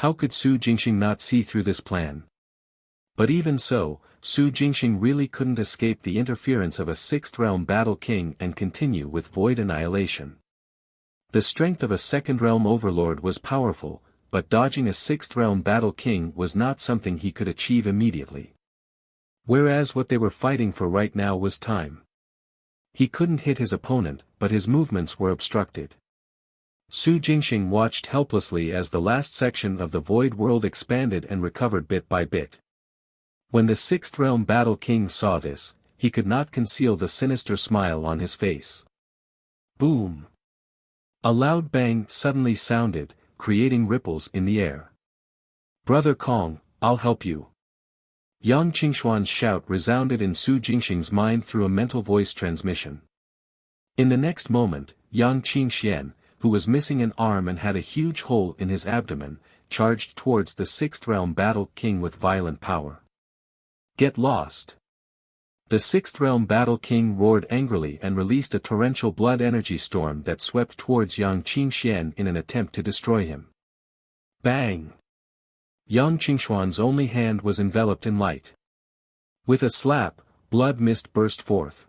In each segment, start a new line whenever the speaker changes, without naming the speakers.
How could Su Jingxing not see through this plan? But even so, Su Jingxing really couldn't escape the interference of a sixth realm battle king and continue with void annihilation. The strength of a second realm overlord was powerful, but dodging a sixth realm battle king was not something he could achieve immediately. Whereas what they were fighting for right now was time. He couldn't hit his opponent, but his movements were obstructed. Su Jingxing watched helplessly as the last section of the void world expanded and recovered bit by bit. When the sixth realm battle king saw this, he could not conceal the sinister smile on his face. Boom! A loud bang suddenly sounded, creating ripples in the air. "Brother Kong, I'll help you." Yang Qingxuan's shout resounded in Su Jingxing's mind through a mental voice transmission. In the next moment, Yang Qingxian, who was missing an arm and had a huge hole in his abdomen, charged towards the sixth realm battle king with violent power. "Get lost!" The sixth realm battle king roared angrily and released a torrential blood energy storm that swept towards Yang Qingxian in an attempt to destroy him. Bang! Yang Qingxuan's only hand was enveloped in light. With a slap, blood mist burst forth.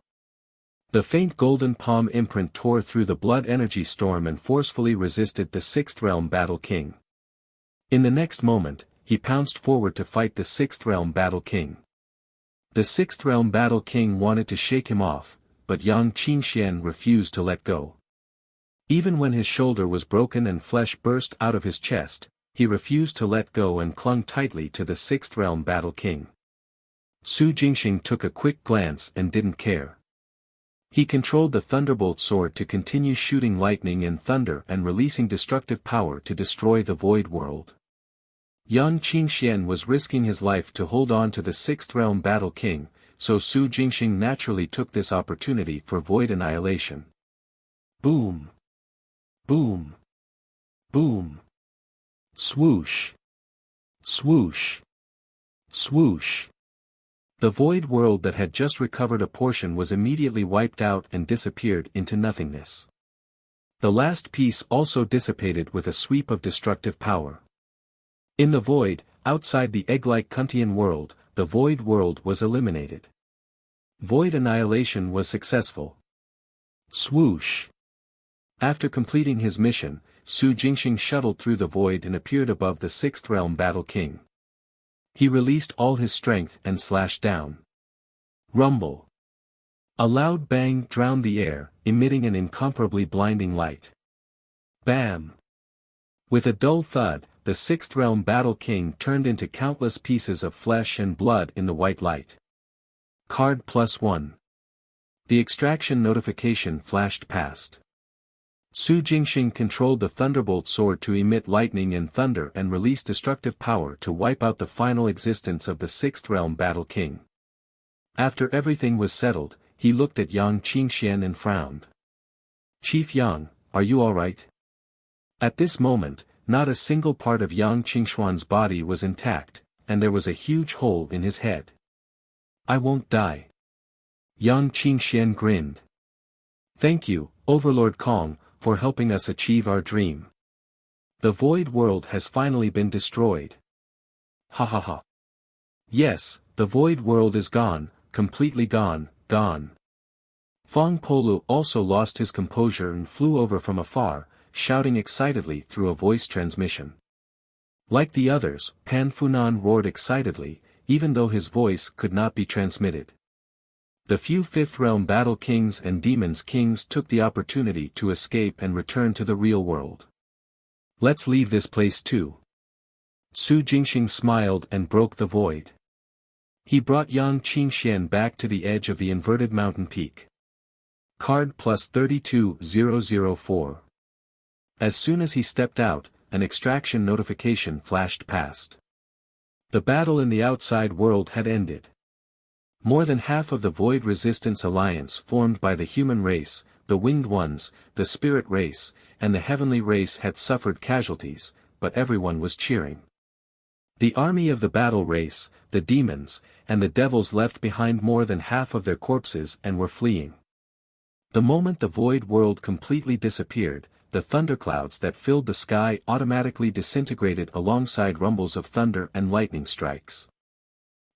The faint golden palm imprint tore through the blood energy storm and forcefully resisted the sixth realm battle king. In the next moment, he pounced forward to fight the sixth realm battle king. The sixth realm battle king wanted to shake him off, but Yang Qingxian refused to let go. Even when his shoulder was broken and flesh burst out of his chest, he refused to let go and clung tightly to the sixth realm battle king. Su Jingxing took a quick glance and didn't care. He controlled the thunderbolt sword to continue shooting lightning and thunder and releasing destructive power to destroy the void world. Yang Qingxian was risking his life to hold on to the sixth realm battle king, so Su Jingxing naturally took this opportunity for void annihilation. Boom! Boom! Boom! Swoosh! Swoosh! Swoosh! The void world that had just recovered a portion was immediately wiped out and disappeared into nothingness. The last piece also dissipated with a sweep of destructive power. In the void, outside the egg-like Kuntian world, the void world was eliminated. Void annihilation was successful. Swoosh! After completing his mission, Su Jingxing shuttled through the void and appeared above the sixth realm battle king. He released all his strength and slashed down. Rumble! A loud bang drowned the air, emitting an incomparably blinding light. Bam! With a dull thud, the sixth realm battle king turned into countless pieces of flesh and blood in the white light. Card +1. The extraction notification flashed past. Su Jingxing controlled the thunderbolt sword to emit lightning and thunder and release destructive power to wipe out the final existence of the sixth realm battle king. After everything was settled, he looked at Yang Qingxian and frowned. "Chief Yang, are you alright?" At this moment, not a single part of Yang Qingxuan's body was intact, and there was a huge hole in his head. "I won't die." Yang Qingxian grinned. "Thank you, Overlord Kong, for helping us achieve our dream. The void world has finally been destroyed." Ha ha ha. "Yes, the void world is gone, completely gone, gone." Fong Polu also lost his composure and flew over from afar, shouting excitedly through a voice transmission. Like the others, Pan Funan roared excitedly, even though his voice could not be transmitted. The few fifth realm battle kings and demons kings took the opportunity to escape and return to the real world. "Let's leave this place too." Su Jingxing smiled and broke the void. He brought Yang Qingxian back to the edge of the inverted mountain peak. Card +32004. As soon as he stepped out, an extraction notification flashed past. The battle in the outside world had ended. More than half of the Void Resistance Alliance formed by the human race, the Winged Ones, the Spirit Race, and the Heavenly Race had suffered casualties, but everyone was cheering. The army of the Battle Race, the demons, and the devils left behind more than half of their corpses and were fleeing. The moment the Void World completely disappeared, the thunderclouds that filled the sky automatically disintegrated alongside rumbles of thunder and lightning strikes.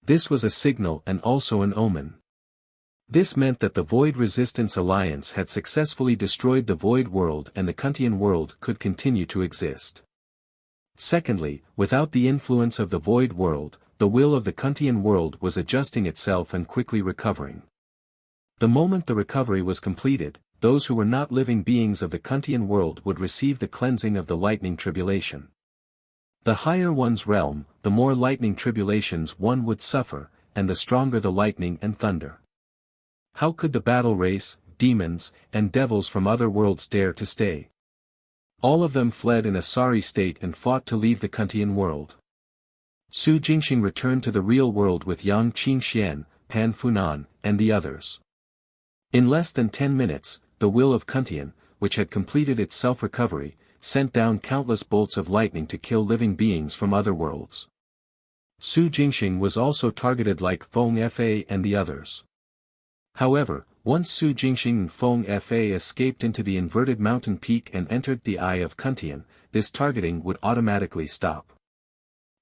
This was a signal and also an omen. This meant that the Void Resistance Alliance had successfully destroyed the Void World and the Kantian world could continue to exist. Secondly, without the influence of the Void World, the will of the Kantian world was adjusting itself and quickly recovering. The moment the recovery was completed, those who were not living beings of the Kantian world would receive the cleansing of the lightning tribulation. The higher one's realm, the more lightning tribulations one would suffer, and the stronger the lightning and thunder. How could the battle race, demons, and devils from other worlds dare to stay? All of them fled in a sorry state and fought to leave the Kantian world. Su Jingxing returned to the real world with Yang Qingxian, Pan Funan, and the others. In less than 10 minutes, the will of Kantian, which had completed its self-recovery, sent down countless bolts of lightning to kill living beings from other worlds. Su Jingxing was also targeted like Feng Fa and the others. However, once Su Jingxing and Feng Fa escaped into the inverted mountain peak and entered the Eye of Kantian, this targeting would automatically stop.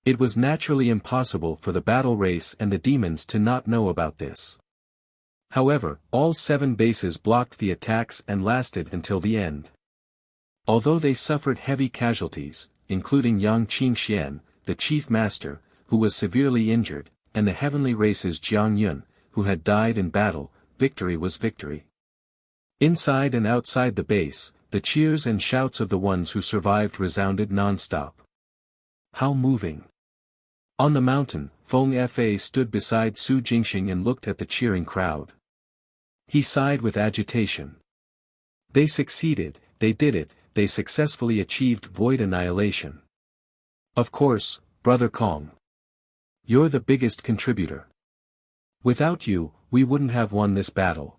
It was naturally impossible for the battle race and the demons to not know about this. However, all 7 bases blocked the attacks and lasted until the end. Although they suffered heavy casualties, including Yang Qingxian, the chief master, who was severely injured, and the heavenly race's Jiang Yun, who had died in battle, victory was victory. Inside and outside the base, the cheers and shouts of the ones who survived resounded non-stop. How moving! On the mountain, Feng Fa stood beside Su Jingxing and looked at the cheering crowd. He sighed with agitation. They succeeded, they did it, they successfully achieved void annihilation. Of course, Brother Kong. You're the biggest contributor. Without you, we wouldn't have won this battle.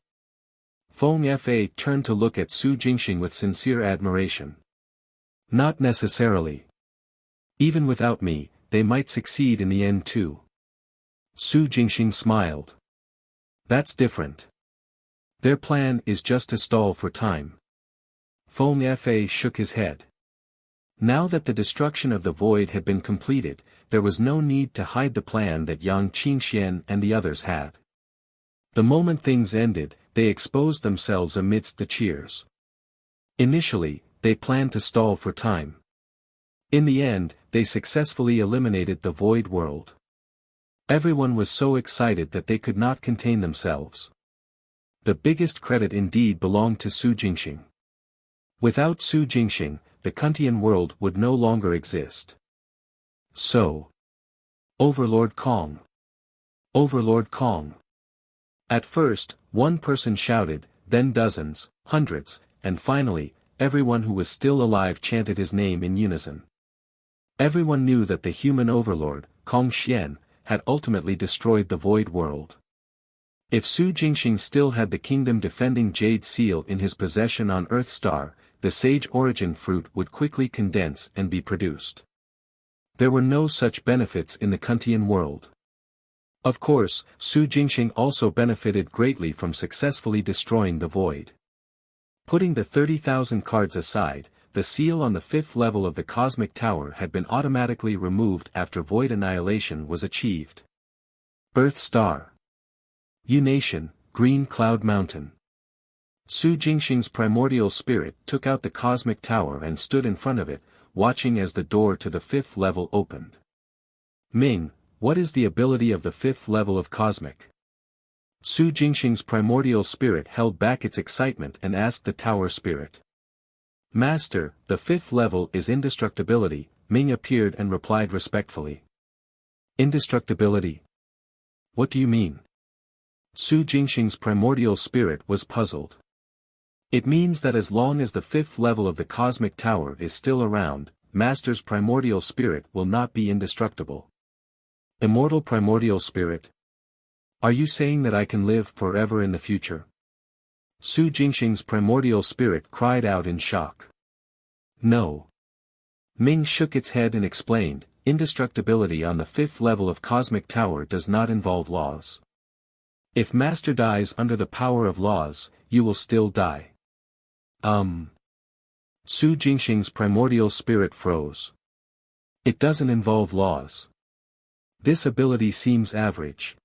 Feng Fa turned to look at Su Jingxing with sincere admiration. Not necessarily. Even without me, they might succeed in the end too. Su Jingxing smiled. That's different. Their plan is just to stall for time. Feng Fa shook his head. Now that the destruction of the void had been completed, there was no need to hide the plan that Yang Qingxian and the others had. The moment things ended, they exposed themselves amidst the cheers. Initially, they planned to stall for time. In the end, they successfully eliminated the void world. Everyone was so excited that they could not contain themselves. The biggest credit indeed belonged to Su Jingxing. Without Su Jingxing, the Kantian world would no longer exist. So. Overlord Kong. Overlord Kong. At first, one person shouted, then dozens, hundreds, and finally, everyone who was still alive chanted his name in unison. Everyone knew that the human overlord, Kong Xian, had ultimately destroyed the void world. If Su Jingxing still had the kingdom-defending Jade Seal in his possession on Earth Star, the Sage Origin Fruit would quickly condense and be produced. There were no such benefits in the Kantian world. Of course, Su Jingxing also benefited greatly from successfully destroying the void. Putting the 30,000 cards aside, the seal on the 5th level of the Cosmic Tower had been automatically removed after void annihilation was achieved. Earth Star. Nation, Green Cloud Mountain. Su Jingxing's primordial spirit took out the Cosmic Tower and stood in front of it, watching as the door to the 5th level opened. Ming, what is the ability of the 5th level of Cosmic? Su Jingxing's primordial spirit held back its excitement and asked the Tower Spirit. Master, the 5th level is indestructibility, Ming appeared and replied respectfully. Indestructibility? What do you mean? Su Jingxing's primordial spirit was puzzled. It means that as long as the 5th level of the Cosmic Tower is still around, Master's primordial spirit will not be indestructible. Immortal primordial spirit? Are you saying that I can live forever in the future? Su Jingxing's primordial spirit cried out in shock. No. Ming shook its head and explained, indestructibility on the 5th level of Cosmic Tower does not involve laws. If Master dies under the power of laws, you will still die. Su Jingxing's primordial spirit froze. It doesn't involve laws. This ability seems average.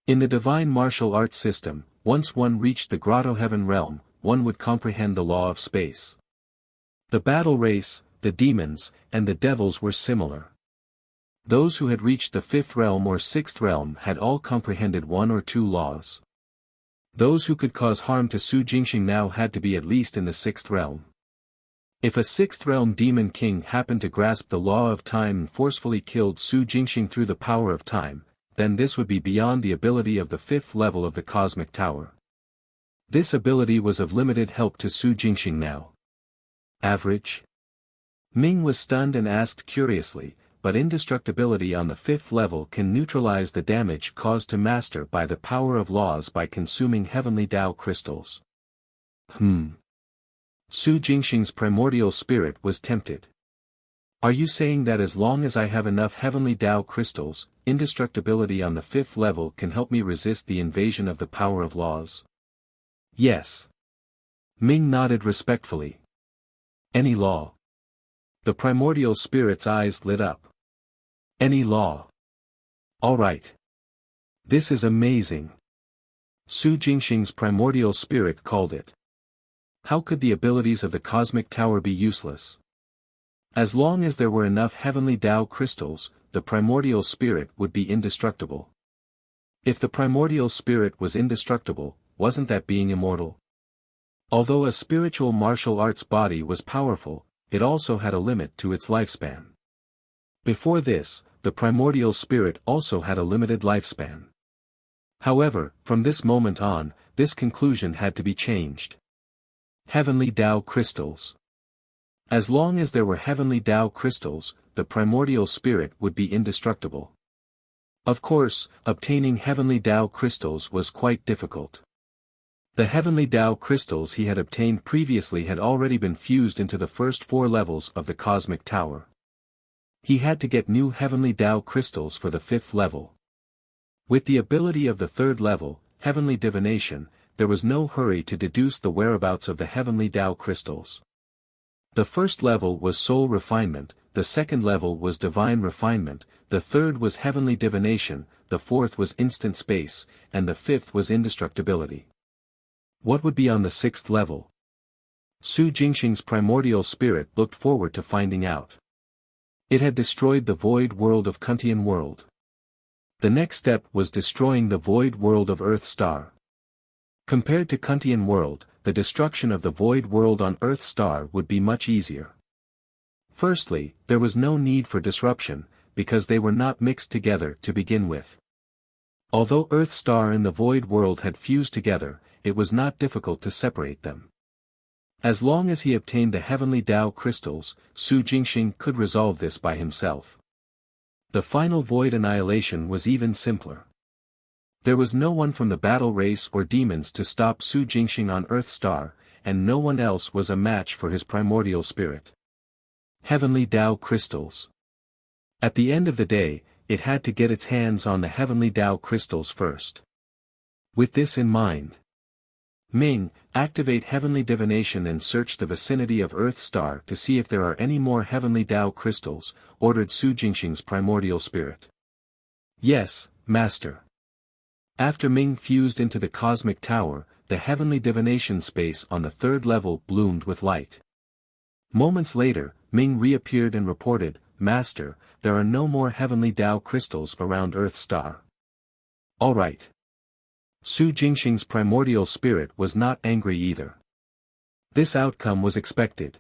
In the divine martial arts system, once one reached the Grotto Heaven realm, one would comprehend the law of space. The battle race, the demons, and the devils were similar. Those who had reached the fifth realm or sixth realm had all comprehended one or two laws. Those who could cause harm to Su Jingxing now had to be at least in the sixth realm. If a sixth realm demon king happened to grasp the law of time and forcefully killed Su Jingxing through the power of time, then this would be beyond the ability of the fifth level of the cosmic tower. This ability was of limited help to Su Jingxing now. Average? Ming was stunned and asked curiously, but indestructibility on the fifth level can neutralize the damage caused to master by the power of laws by consuming heavenly Tao crystals. Su Jingxing's primordial spirit was tempted. Are you saying that as long as I have enough heavenly Tao crystals, indestructibility on the fifth level can help me resist the invasion of the power of laws? Yes. Ming nodded respectfully. Any law? The primordial spirit's eyes lit up. Any law. All right. This is amazing. Su Jingxing's primordial spirit called it. How could the abilities of the cosmic tower be useless? As long as there were enough heavenly Tao crystals, the primordial spirit would be indestructible. If the primordial spirit was indestructible, wasn't that being immortal? Although a spiritual martial arts body was powerful, it also had a limit to its lifespan. Before this, the primordial spirit also had a limited lifespan. However, from this moment on, this conclusion had to be changed. Heavenly Tao crystals. As long as there were heavenly Tao crystals, the primordial spirit would be indestructible. Of course, obtaining heavenly Tao crystals was quite difficult. The heavenly Tao crystals he had obtained previously had already been fused into the first four levels of the cosmic tower. He had to get new heavenly Tao crystals for the fifth level. With the ability of the third level, heavenly divination, there was no hurry to deduce the whereabouts of the heavenly Tao crystals. The first level was soul refinement, the second level was divine refinement, the third was heavenly divination, the fourth was instant space, and the fifth was indestructibility. What would be on the sixth level? Su Jingxing's primordial spirit looked forward to finding out. It had destroyed the void world of Kantian world. The next step was destroying the void world of Earth Star. Compared to Kantian world, the destruction of the void world on Earth Star would be much easier. Firstly, there was no need for disruption, because they were not mixed together to begin with. Although Earth Star and the void world had fused together, it was not difficult to separate them. As long as he obtained the heavenly Tao crystals, Su Jingxing could resolve this by himself. The final void annihilation was even simpler. There was no one from the battle race or demons to stop Su Jingxing on Earth Star, and no one else was a match for his primordial spirit. Heavenly Tao crystals. At the end of the day, it had to get its hands on the heavenly Tao crystals first. With this in mind, Ming, activate heavenly divination and search the vicinity of Earth Star to see if there are any more heavenly Tao crystals, ordered Su Jingxing's primordial spirit. Yes, Master. After Ming fused into the cosmic tower, the heavenly divination space on the third level bloomed with light. Moments later, Ming reappeared and reported, Master, there are no more heavenly Tao crystals around Earth Star. All right. Su Jingxing's primordial spirit was not angry either. This outcome was expected.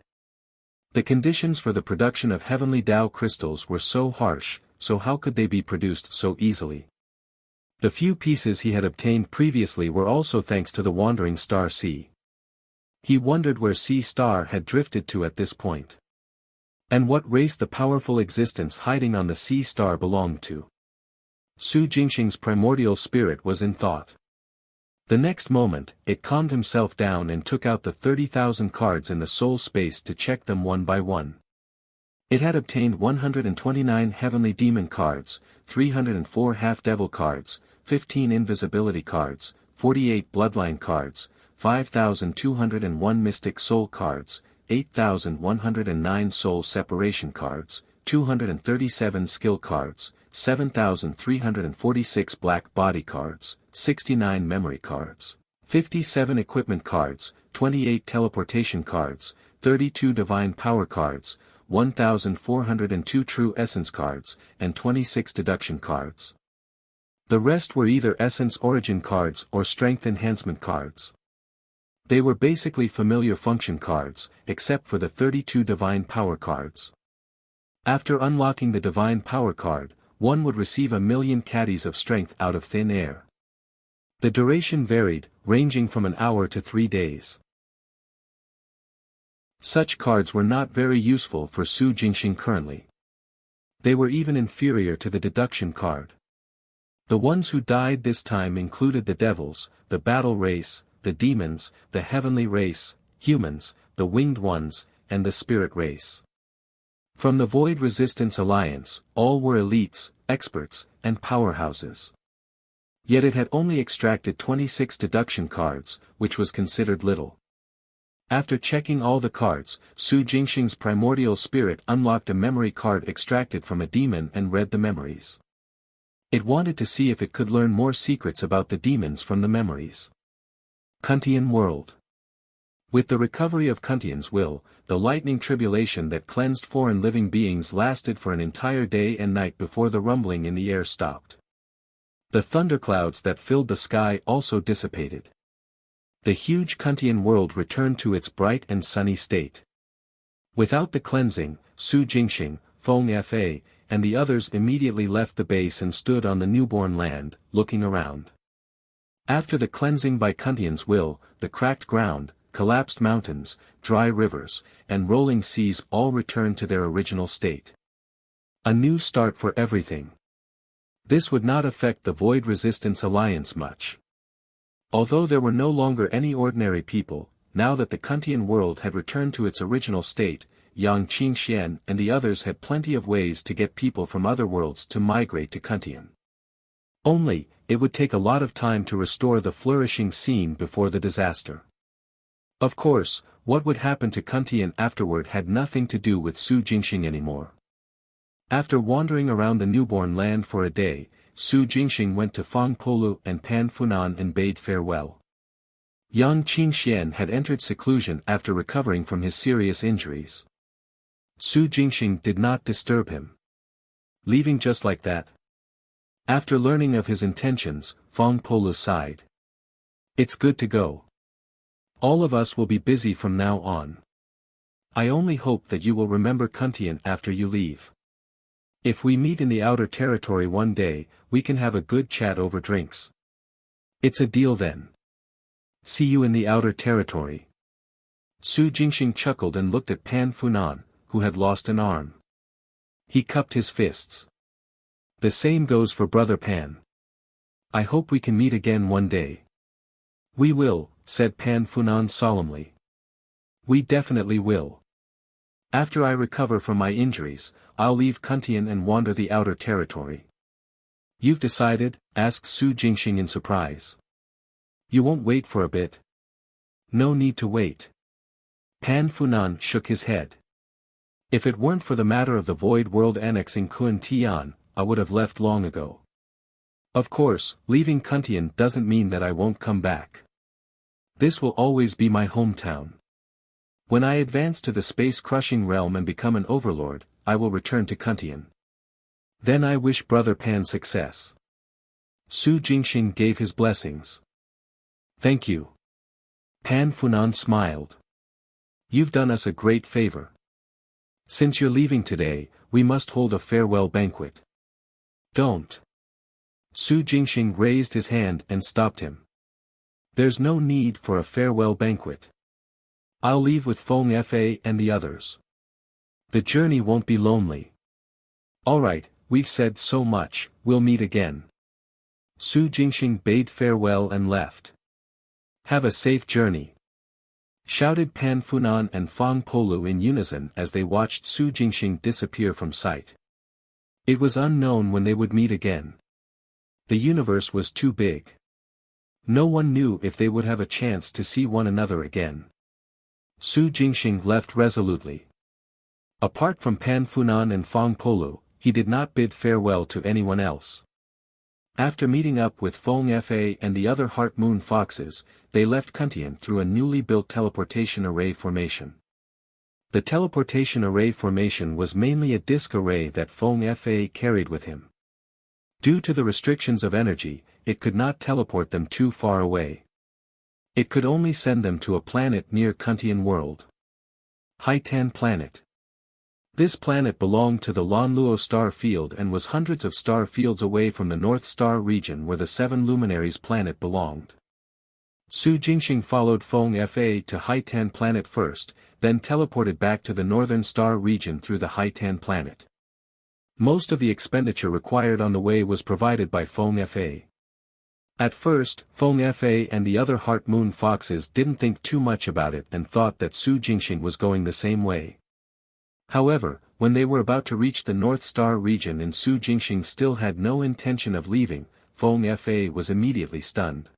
The conditions for the production of heavenly Tao crystals were so harsh, so how could they be produced so easily? The few pieces he had obtained previously were also thanks to the wandering star C. He wondered where C star had drifted to at this point. And what race the powerful existence hiding on the C star belonged to. Su Jingxing's primordial spirit was in thought. The next moment, it calmed himself down and took out the 30,000 cards in the soul space to check them one by one. It had obtained 129 heavenly demon cards, 304 half-devil cards, 15 invisibility cards, 48 bloodline cards, 5,201 mystic soul cards, 8,109 soul separation cards, 237 skill cards, 7,346 black body cards, 69 memory cards, 57 equipment cards, 28 teleportation cards, 32 divine power cards, 1,402 true essence cards, and 26 deduction cards. The rest were either essence origin cards or strength enhancement cards. They were basically familiar function cards, except for the 32 divine power cards. After unlocking the divine power card, one would receive 1,000,000 caddies of strength out of thin air. The duration varied, ranging from an hour to 3 days. Such cards were not very useful for Su Jingxing currently. They were even inferior to the deduction card. The ones who died this time included the devils, the battle race, the demons, the heavenly race, humans, the winged ones, and the spirit race. From the Void Resistance Alliance, all were elites, experts, and powerhouses. Yet it had only extracted 26 deduction cards, which was considered little. After checking all the cards, Su Jingxing's primordial spirit unlocked a memory card extracted from a demon and read the memories. It wanted to see if it could learn more secrets about the demons from the memories. Kantian World. With the recovery of Kantian's will, the lightning tribulation that cleansed foreign living beings lasted for an entire day and night before the rumbling in the air stopped. The thunderclouds that filled the sky also dissipated. The huge Kantian world returned to its bright and sunny state. Without the cleansing, Su Jingxing, Feng Fa, and the others immediately left the base and stood on the newborn land, looking around. After the cleansing by Kantian's will, the cracked ground, collapsed mountains, dry rivers, and rolling seas all returned to their original state. A new start for everything. This would not affect the Void Resistance Alliance much. Although there were no longer any ordinary people, now that the Kantian world had returned to its original state, Yang Qingxian and the others had plenty of ways to get people from other worlds to migrate to Kantian. Only, it would take a lot of time to restore the flourishing scene before the disaster. Of course, what would happen to Kantian afterward had nothing to do with Su Jingxing anymore. After wandering around the newborn land for a day, Su Jingxing went to Fang Polu and Pan Funan and bade farewell. Yang Qingxian had entered seclusion after recovering from his serious injuries. Su Jingxing did not disturb him. Leaving just like that? After learning of his intentions, Fang Polu sighed. It's good to go. All of us will be busy from now on. I only hope that you will remember Kantian after you leave. If we meet in the outer territory one day, we can have a good chat over drinks. It's a deal then. See you in the outer territory. Su Jingxing chuckled and looked at Pan Funan, who had lost an arm. He cupped his fists. The same goes for Brother Pan. I hope we can meet again one day. We will, said Pan Funan solemnly. We definitely will. After I recover from my injuries, I'll leave Kantian and wander the outer territory. You've decided? Asked Su Jingxing in surprise. You won't wait for a bit? No need to wait. Pan Funan shook his head. If it weren't for the matter of the Void World annexing Kun Tian, I would have left long ago. Of course, leaving Kantian doesn't mean that I won't come back. This will always be my hometown. When I advance to the space-crushing realm and become an overlord, I will return to Kantian. Then I wish Brother Pan success. Su Jingxing gave his blessings. Thank you. Pan Funan smiled. You've done us a great favor. Since you're leaving today, we must hold a farewell banquet. Don't. Su Jingxing raised his hand and stopped him. There's no need for a farewell banquet. I'll leave with Feng Fa and the others. The journey won't be lonely. Alright, we've said so much, we'll meet again. Su Jingxing bade farewell and left. Have a safe journey. Shouted Pan Funan and Fang Polu in unison as they watched Su Jingxing disappear from sight. It was unknown when they would meet again. The universe was too big. No one knew if they would have a chance to see one another again. Su Jingxing left resolutely. Apart from Pan Funan and Fong Polu, he did not bid farewell to anyone else. After meeting up with Feng Fa and the other Heart Moon Foxes, they left Kuntian through a newly built teleportation array formation. The teleportation array formation was mainly a disk array that Feng Fa carried with him. Due to the restrictions of energy, it could not teleport them too far away. It could only send them to a planet near Kuntian world. Haitan planet. This planet belonged to the Lanluo star field and was hundreds of star fields away from the North Star region where the Seven Luminaries planet belonged. Su Jingxing followed Feng Fa to Haitan planet first, then teleported back to the Northern Star region through the Haitan planet. Most of the expenditure required on the way was provided by Feng Fa. At first, Feng Fa and the other Heart Moon Foxes didn't think too much about it and thought that Su Jingxing was going the same way. However, when they were about to reach the North Star region and Su Jingxing still had no intention of leaving, Feng Fa was immediately stunned.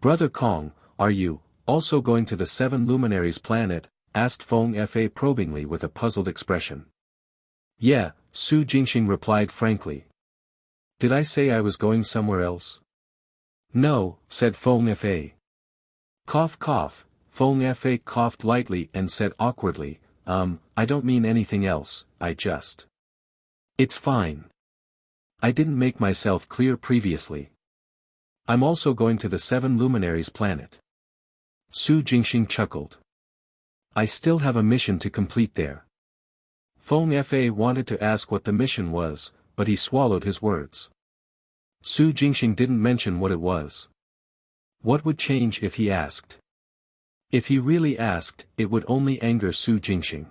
"Brother Kong, are you also going to the Seven Luminaries planet?" asked Feng Fa probingly with a puzzled expression. "Yeah," Su Jingxing replied frankly. "Did I say I was going somewhere else?" "No," said Feng Fa. Cough cough, Feng Fa coughed lightly and said awkwardly, I don't mean anything else, I just. It's fine. I didn't make myself clear previously. I'm also going to the Seven Luminaries planet." Su Jingxing chuckled. "I still have a mission to complete there." Feng Fa wanted to ask what the mission was, but he swallowed his words. Su Jingxing didn't mention what it was. What would change if he asked? If he really asked, it would only anger Su Jingxing.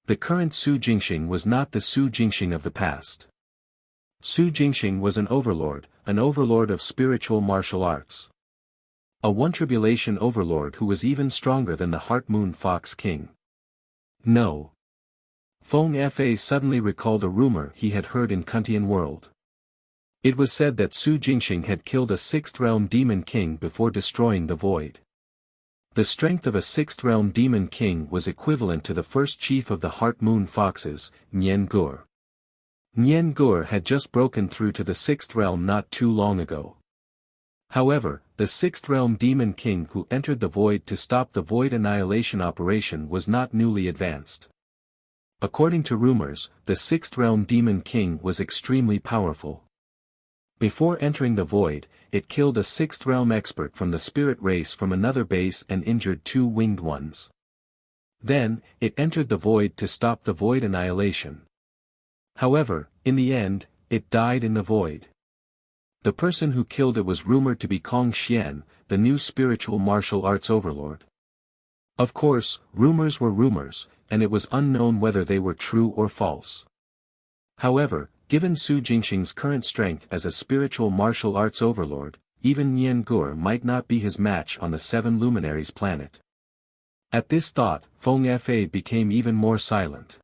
The current Su Jingxing was not the Su Jingxing of the past. Su Jingxing was an overlord of spiritual martial arts. A one-tribulation overlord who was even stronger than the Heart Moon Fox King. No. Feng Fa suddenly recalled a rumor he had heard in Kuntian world. It was said that Su Jingxing had killed a Sixth Realm Demon King before destroying the Void. The strength of a Sixth Realm Demon King was equivalent to the first chief of the Heart Moon Foxes, Nian Gur. Nian Gur had just broken through to the Sixth Realm not too long ago. However, the Sixth Realm Demon King who entered the Void to stop the Void Annihilation operation was not newly advanced. According to rumors, the Sixth Realm Demon King was extremely powerful. Before entering the Void, it killed a Sixth Realm expert from the spirit race from another base and injured two winged ones. Then, it entered the Void to stop the Void Annihilation. However, in the end, it died in the Void. The person who killed it was rumored to be Kong Xian, the new spiritual martial arts overlord. Of course, rumors were rumors, and it was unknown whether they were true or false. However, given Su Jingxing's current strength as a spiritual martial arts overlord, even Nian Gur might not be his match on the Seven Luminaries planet. At this thought, Feng Fa became even more silent.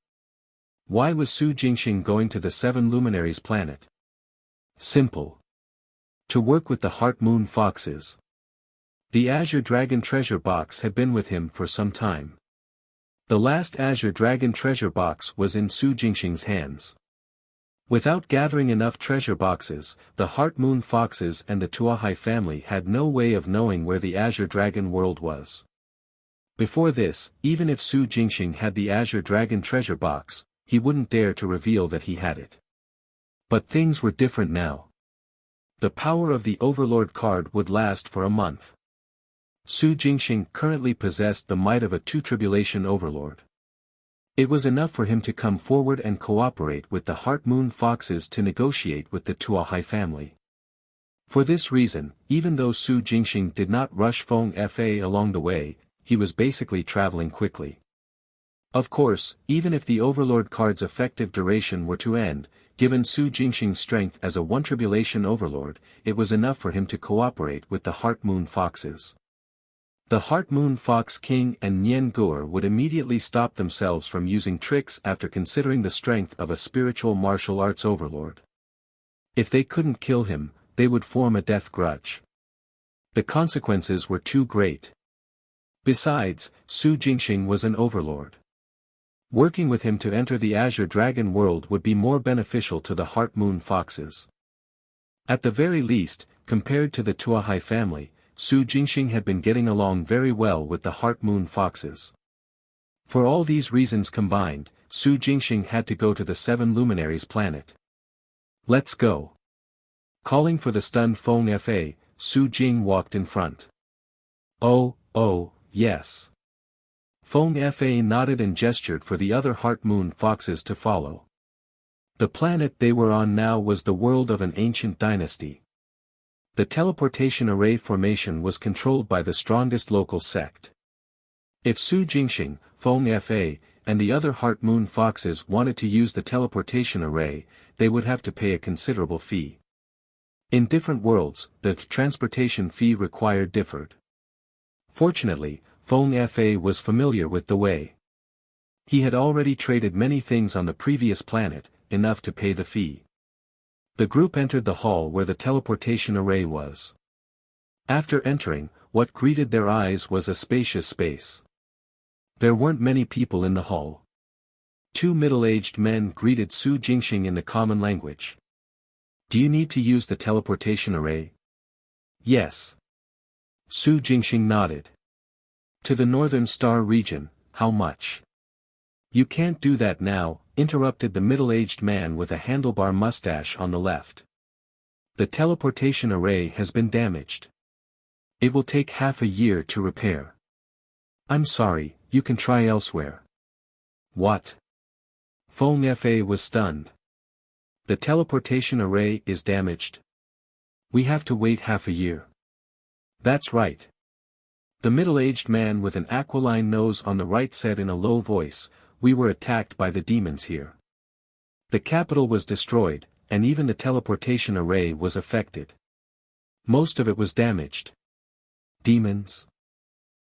Why was Su Jingxing going to the Seven Luminaries planet? Simple. To work with the Heart Moon Foxes. The Azure Dragon treasure box had been with him for some time. The last Azure Dragon treasure box was in Su Jingxing's hands. Without gathering enough treasure boxes, the Heart Moon Foxes and the Tuahai family had no way of knowing where the Azure Dragon world was. Before this, even if Su Jingxing had the Azure Dragon treasure box, he wouldn't dare to reveal that he had it. But things were different now. The power of the Overlord card would last for a month. Su Jingxing currently possessed the might of a two-tribulation overlord. It was enough for him to come forward and cooperate with the Heart Moon Foxes to negotiate with the Tuahai family. For this reason, even though Su Jingxing did not rush Feng Fa along the way, he was basically traveling quickly. Of course, even if the Overlord card's effective duration were to end, given Su Jingxing's strength as a one-tribulation overlord, it was enough for him to cooperate with the Heart Moon Foxes. The Heart Moon Fox King and Nian Gur would immediately stop themselves from using tricks after considering the strength of a spiritual martial arts overlord. If they couldn't kill him, they would form a death grudge. The consequences were too great. Besides, Su Jingxing was an overlord. Working with him to enter the Azure Dragon world would be more beneficial to the Heart Moon Foxes. At the very least, compared to the Tuahai family, Su Jingxing had been getting along very well with the Heart Moon Foxes. For all these reasons combined, Su Jingxing had to go to the Seven Luminaries planet. Let's go. Calling for the stunned Feng Fa, Su Jing walked in front. Oh, yes. Feng Fa nodded and gestured for the other Heart Moon Foxes to follow. The planet they were on now was the world of an ancient dynasty. The teleportation array formation was controlled by the strongest local sect. If Su Jingxing, Feng Fa, and the other Heart Moon Foxes wanted to use the teleportation array, they would have to pay a considerable fee. In different worlds, the transportation fee required differed. Fortunately, Feng Fa was familiar with the way. He had already traded many things on the previous planet, enough to pay the fee. The group entered the hall where the teleportation array was. After entering, what greeted their eyes was a spacious space. There weren't many people in the hall. Two middle-aged men greeted Su Jingxing in the common language. Do you need to use the teleportation array? Yes. Su Jingxing nodded. To the Northern Star region, how much? You can't do that now, interrupted the middle-aged man with a handlebar mustache on the left. The teleportation array has been damaged. It will take half a year to repair. I'm sorry, you can try elsewhere. What? Feng Fa was stunned. The teleportation array is damaged. We have to wait half a year. That's right. The middle-aged man with an aquiline nose on the right said in a low voice, we were attacked by the demons here. The capital was destroyed, and even the teleportation array was affected. Most of it was damaged. Demons?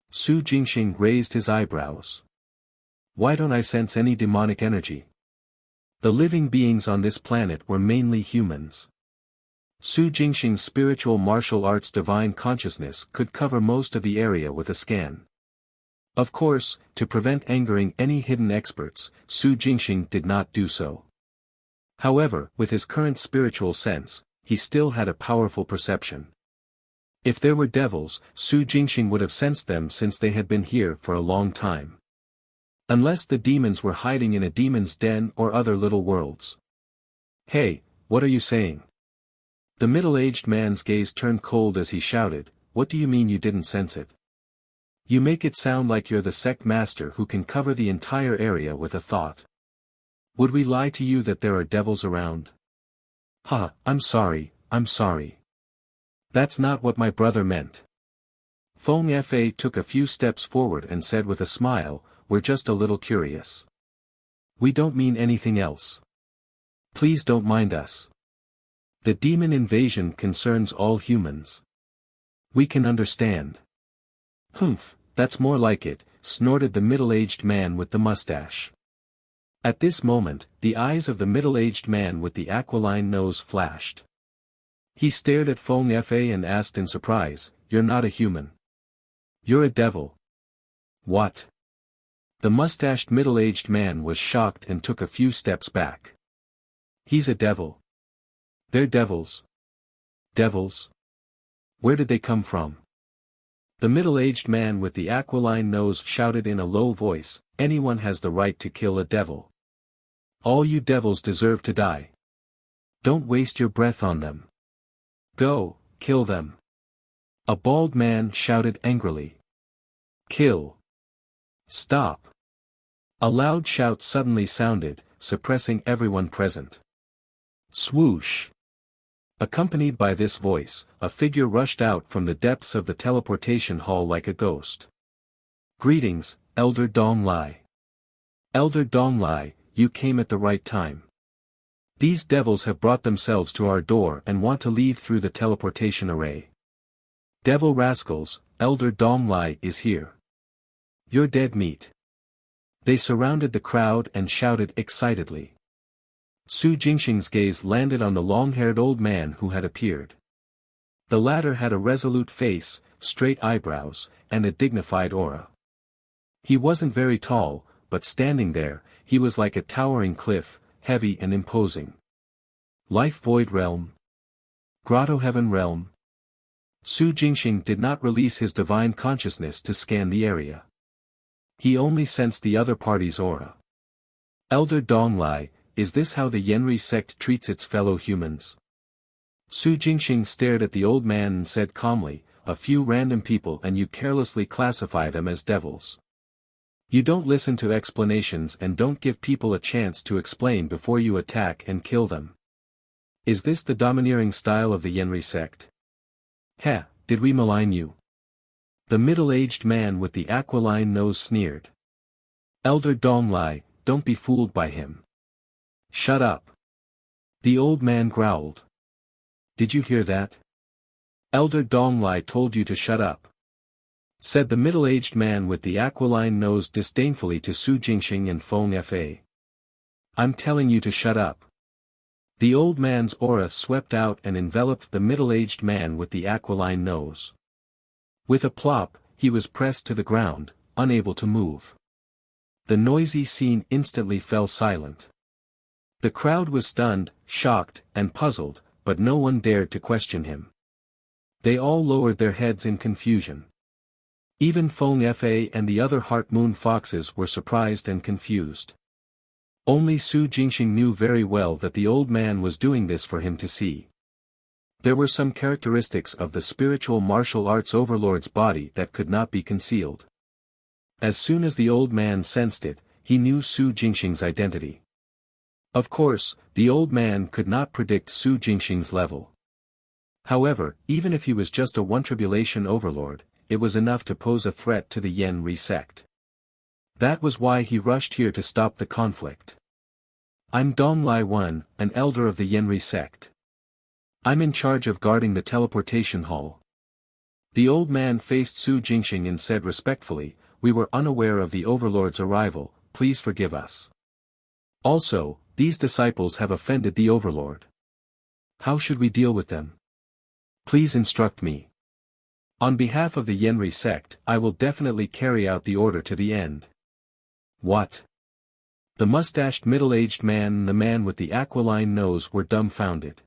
Su Jingxing raised his eyebrows. Why don't I sense any demonic energy? The living beings on this planet were mainly humans. Su Jingxing's spiritual martial arts divine consciousness could cover most of the area with a scan. Of course, to prevent angering any hidden experts, Su Jingxing did not do so. However, with his current spiritual sense, he still had a powerful perception. If there were devils, Su Jingxing would have sensed them since they had been here for a long time. Unless the demons were hiding in a demon's den or other little worlds. Hey, what are you saying? The middle-aged man's gaze turned cold as he shouted, what do you mean you didn't sense it? You make it sound like you're the sect master who can cover the entire area with a thought. Would we lie to you that there are devils around? I'm sorry. That's not what my brother meant. Feng Fa took a few steps forward and said with a smile, we're just a little curious. We don't mean anything else. Please don't mind us. The demon invasion concerns all humans. We can understand. Humph, that's more like it, snorted the middle-aged man with the mustache. At this moment, the eyes of the middle-aged man with the aquiline nose flashed. He stared at Feng Fa and asked in surprise, you're not a human. You're a devil. What? The mustached middle-aged man was shocked and took a few steps back. He's a devil. They're devils. Devils? Where did they come from? The middle-aged man with the aquiline nose shouted in a low voice, anyone has the right to kill a devil. All you devils deserve to die. Don't waste your breath on them. Go, kill them. A bald man shouted angrily. Kill. Stop. A loud shout suddenly sounded, suppressing everyone present. Swoosh. Accompanied by this voice, a figure rushed out from the depths of the teleportation hall like a ghost. Greetings, Elder Dong Lai. Elder Dong Lai, you came at the right time. These devils have brought themselves to our door and want to leave through the teleportation array. Devil rascals, Elder Dong Lai is here. You're dead meat. They surrounded the crowd and shouted excitedly. Su Jingxing's gaze landed on the long-haired old man who had appeared. The latter had a resolute face, straight eyebrows, and a dignified aura. He wasn't very tall, but standing there, he was like a towering cliff, heavy and imposing. Life Void Realm. Grotto Heaven Realm. Su Jingxing did not release his divine consciousness to scan the area. He only sensed the other party's aura. Elder Donglai, is this how the Yenri sect treats its fellow humans? Su Jingxing stared at the old man and said calmly, a few random people and you carelessly classify them as devils. You don't listen to explanations and don't give people a chance to explain before you attack and kill them. Is this the domineering style of the Yenri sect? Heh, did we malign you? The middle-aged man with the aquiline nose sneered. Elder Donglai, don't be fooled by him. Shut up. The old man growled. Did you hear that? Elder Donglai told you to shut up. Said the middle-aged man with the aquiline nose disdainfully to Su Jingxing and Feng Fa. I'm telling you to shut up. The old man's aura swept out and enveloped the middle-aged man with the aquiline nose. With a plop, he was pressed to the ground, unable to move. The noisy scene instantly fell silent. The crowd was stunned, shocked, and puzzled, but no one dared to question him. They all lowered their heads in confusion. Even Feng Fa and the other Heart Moon Foxes were surprised and confused. Only Su Jingxing knew very well that the old man was doing this for him to see. There were some characteristics of the spiritual martial arts overlord's body that could not be concealed. As soon as the old man sensed it, he knew Su Jingxing's identity. Of course, the old man could not predict Su Jingxing's level. However, even if he was just a one tribulation overlord, it was enough to pose a threat to the Yenri sect. That was why he rushed here to stop the conflict. I'm Donglai One, an elder of the Yenri sect. I'm in charge of guarding the teleportation hall. The old man faced Su Jingxing and said respectfully, we were unaware of the overlord's arrival, please forgive us. Also, these disciples have offended the overlord. How should we deal with them? Please instruct me. On behalf of the Yenri sect, I will definitely carry out the order to the end. What? The mustached middle-aged man and the man with the aquiline nose were dumbfounded.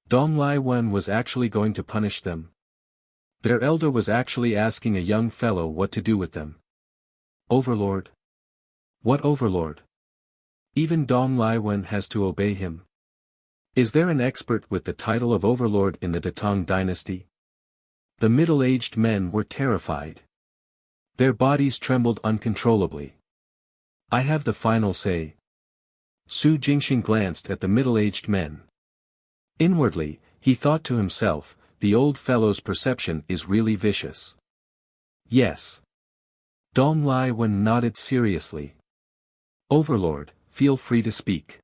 Donglai Wen was actually going to punish them. Their elder was actually asking a young fellow what to do with them. Overlord? What overlord? Even Donglai Wen has to obey him. Is there an expert with the title of overlord in the Datong dynasty? The middle-aged men were terrified. Their bodies trembled uncontrollably. I have the final say. Su Jingxing glanced at the middle-aged men. Inwardly, he thought to himself, the old fellow's perception is really vicious. Yes. Donglai Wen nodded seriously. Overlord, feel free to speak.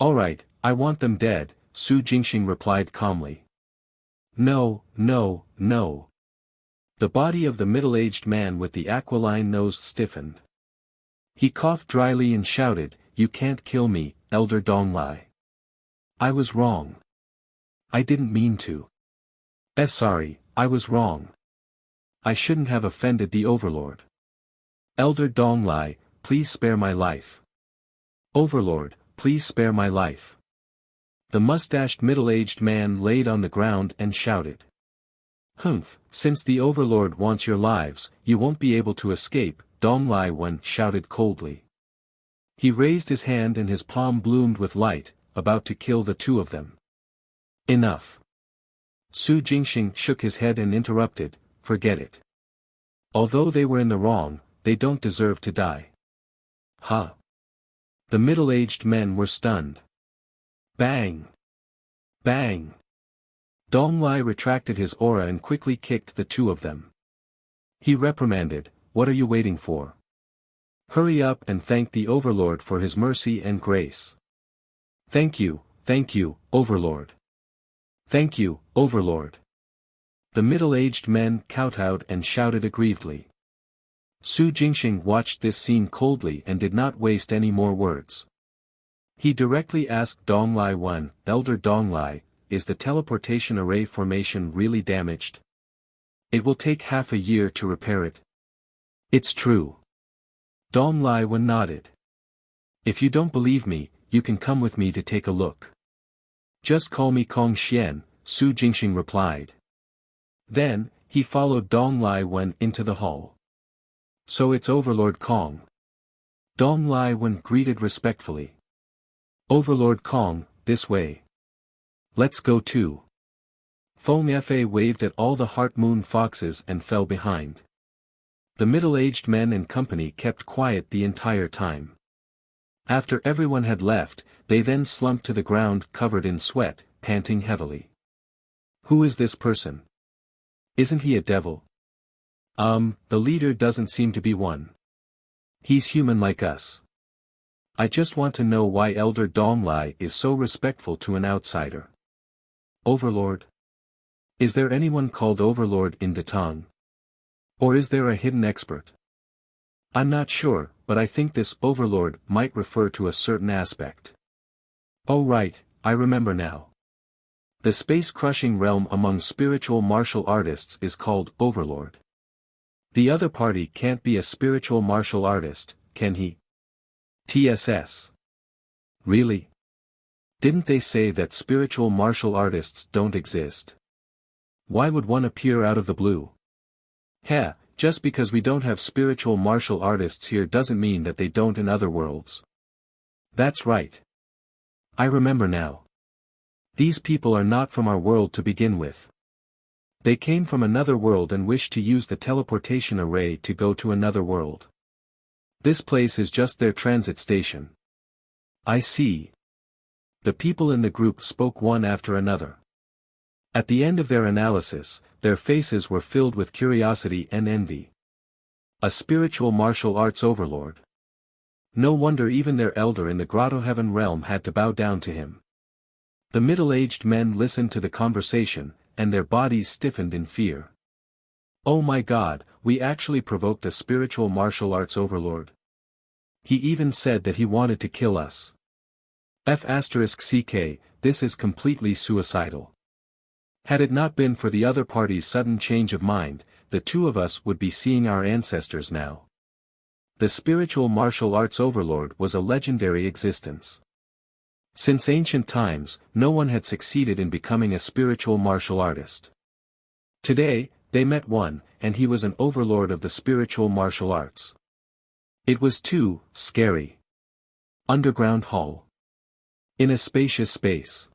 Alright, I want them dead, Su Jingxing replied calmly. No, no, no. The body of the middle-aged man with the aquiline nose stiffened. He coughed dryly and shouted, you can't kill me, Elder Donglai. I was wrong. I didn't mean to. Sorry, I was wrong. I shouldn't have offended the overlord. Elder Donglai, please spare my life. Overlord, please spare my life. The mustached middle-aged man laid on the ground and shouted. Humph, since the overlord wants your lives, you won't be able to escape, Donglai Wen shouted coldly. He raised his hand and his palm bloomed with light, about to kill the two of them. Enough. Su Jingxing shook his head and interrupted, forget it. Although they were in the wrong, they don't deserve to die. Huh. The middle-aged men were stunned. Bang! Bang! Donglai retracted his aura and quickly kicked the two of them. He reprimanded, what are you waiting for? Hurry up and thank the overlord for his mercy and grace. Thank you, overlord. Thank you, overlord. The middle-aged men kowtowed and shouted aggrievedly. Su Jingxing watched this scene coldly and did not waste any more words. He directly asked Donglai Wen, Elder Donglai, is the teleportation array formation really damaged? It will take half a year to repair it. It's true. Dong Lai Wen nodded. If you don't believe me, you can come with me to take a look. Just call me Kong Xian, Su Jingxing replied. Then, he followed Dong Lai Wen into the hall. So it's Overlord Kong. Dong Lai Wen greeted respectfully. Overlord Kong, this way. Let's go too. Feng Fa waved at all the Heart Moon foxes and fell behind. The middle-aged men and company kept quiet the entire time. After everyone had left, they then slumped to the ground covered in sweat, panting heavily. Who is this person? Isn't he a devil? The leader doesn't seem to be one. He's human like us. I just want to know why Elder Dong Lai is so respectful to an outsider. Overlord? Is there anyone called Overlord in Datong? Or is there a hidden expert? I'm not sure, but I think this Overlord might refer to a certain aspect. Oh right, I remember now. The space-crushing realm among spiritual martial artists is called Overlord. The other party can't be a spiritual martial artist, can he? TSS. Really? Didn't they say that spiritual martial artists don't exist? Why would one appear out of the blue? Heh, just because we don't have spiritual martial artists here doesn't mean that they don't in other worlds. That's right. I remember now. These people are not from our world to begin with. They came from another world and wished to use the teleportation array to go to another world. This place is just their transit station. I see. The people in the group spoke one after another. At the end of their analysis, their faces were filled with curiosity and envy. A spiritual martial arts overlord. No wonder even their elder in the Grotto Heaven realm had to bow down to him. The middle-aged men listened to the conversation, and their bodies stiffened in fear. Oh my God, we actually provoked a spiritual martial arts overlord. He even said that he wanted to kill us. F***ck, this is completely suicidal. Had it not been for the other party's sudden change of mind, the two of us would be seeing our ancestors now. The spiritual martial arts overlord was a legendary existence. Since ancient times, no one had succeeded in becoming a spiritual martial artist. Today, they met one, and he was an overlord of the spiritual martial arts. It was too scary. Underground hall. In a spacious space.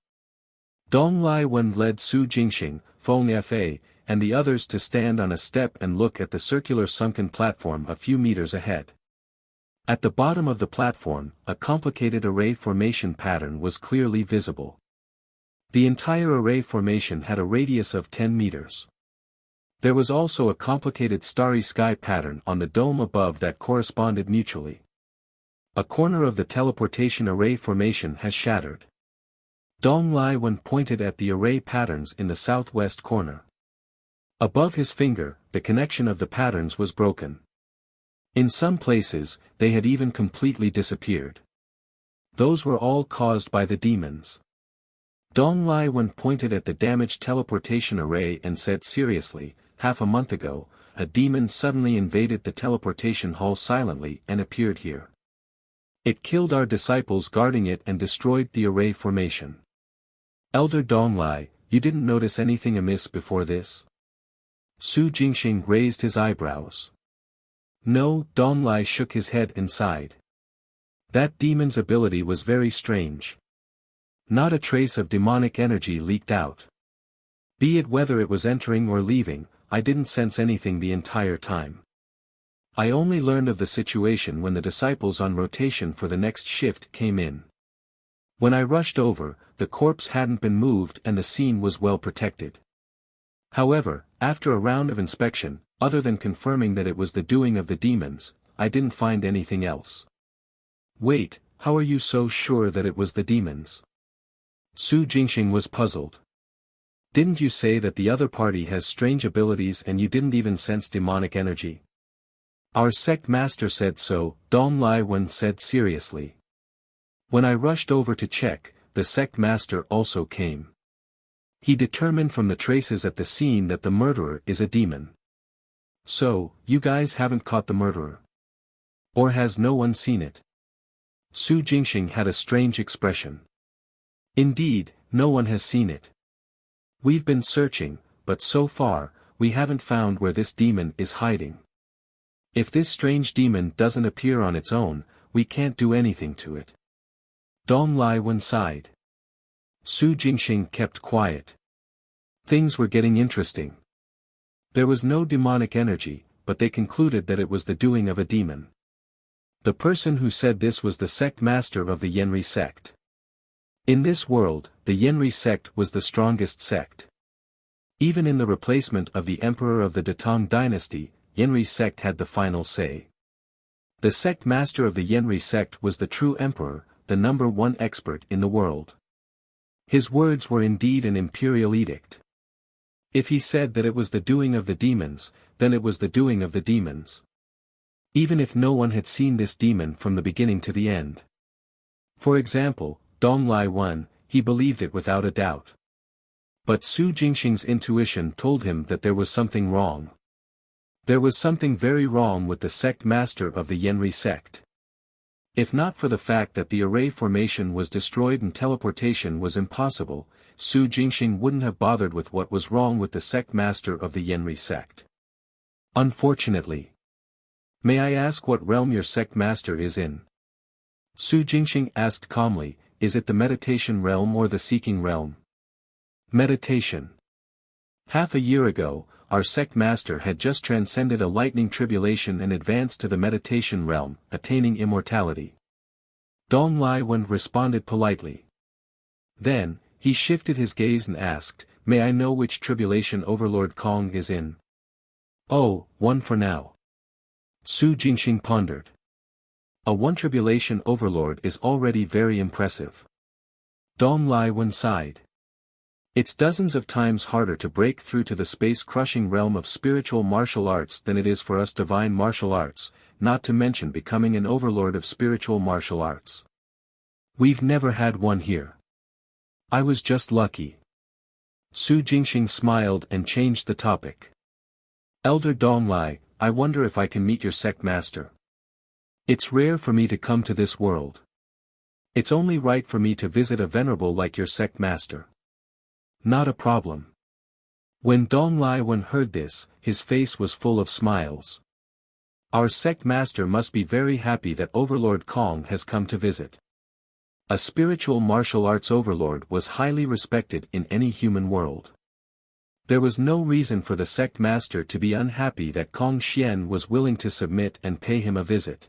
Dong Lai Wen led Su Jingxing, Feng Fa, and the others to stand on a step and look at the circular sunken platform a few meters ahead. At the bottom of the platform, a complicated array formation pattern was clearly visible. The entire array formation had a radius of 10 meters. There was also a complicated starry sky pattern on the dome above that corresponded mutually. A corner of the teleportation array formation has shattered. Dong Lai Wen pointed at the array patterns in the southwest corner. Above his finger, the connection of the patterns was broken. In some places, they had even completely disappeared. Those were all caused by the demons. Dong Lai Wen pointed at the damaged teleportation array and said seriously, half a month ago, a demon suddenly invaded the teleportation hall silently and appeared here. It killed our disciples guarding it and destroyed the array formation. Elder Dong Lai, you didn't notice anything amiss before this? Su Jingxing raised his eyebrows. No, Dong Lai shook his head and sighed. That demon's ability was very strange. Not a trace of demonic energy leaked out. Be it whether it was entering or leaving, I didn't sense anything the entire time. I only learned of the situation when the disciples on rotation for the next shift came in. When I rushed over, the corpse hadn't been moved and the scene was well protected. However, after a round of inspection, other than confirming that it was the doing of the demons, I didn't find anything else. Wait, how are you so sure that it was the demons? Su Jingxing was puzzled. Didn't you say that the other party has strange abilities and you didn't even sense demonic energy? Our sect master said so, Dong Lai Wen said seriously. When I rushed over to check, the sect master also came. He determined from the traces at the scene that the murderer is a demon. So, you guys haven't caught the murderer? Or has no one seen it? Su Jingxing had a strange expression. Indeed, no one has seen it. We've been searching, but so far, we haven't found where this demon is hiding. If this strange demon doesn't appear on its own, we can't do anything to it. Dong Lai Wen sighed. Su Jingxing kept quiet. Things were getting interesting. There was no demonic energy, but they concluded that it was the doing of a demon. The person who said this was the sect master of the Yenri sect. In this world, the Yenri sect was the strongest sect. Even in the replacement of the emperor of the Datong dynasty, Yenri sect had the final say. The sect master of the Yenri sect was the true emperor, the number one expert in the world. His words were indeed an imperial edict. If he said that it was the doing of the demons, then it was the doing of the demons. Even if no one had seen this demon from the beginning to the end. For example, Dong Lai Wen, he believed it without a doubt. But Su Jingxing's intuition told him that there was something wrong. There was something very wrong with the sect master of the Yenri sect. If not for the fact that the array formation was destroyed and teleportation was impossible, Su Jingxing wouldn't have bothered with what was wrong with the sect master of the Yenri sect. Unfortunately. May I ask what realm your sect master is in? Su Jingxing asked calmly, is it the meditation realm or the seeking realm? Meditation. Half a year ago, our sect master had just transcended a lightning tribulation and advanced to the meditation realm, attaining immortality. Dong Lai Wen responded politely. Then, he shifted his gaze and asked, may I know which tribulation Overlord Kong is in? Oh, one for now. Su Jingxing pondered. A one tribulation overlord is already very impressive. Dong Lai Wen sighed. It's dozens of times harder to break through to the space-crushing realm of spiritual martial arts than it is for us divine martial arts, not to mention becoming an overlord of spiritual martial arts. We've never had one here. I was just lucky. Su Jingxing smiled and changed the topic. Elder Dong Lai, I wonder if I can meet your sect master. It's rare for me to come to this world. It's only right for me to visit a venerable like your sect master. Not a problem. When Dong Lai Wen heard this, his face was full of smiles. Our sect master must be very happy that Overlord Kong has come to visit. A spiritual martial arts overlord was highly respected in any human world. There was no reason for the sect master to be unhappy that Kong Xian was willing to submit and pay him a visit.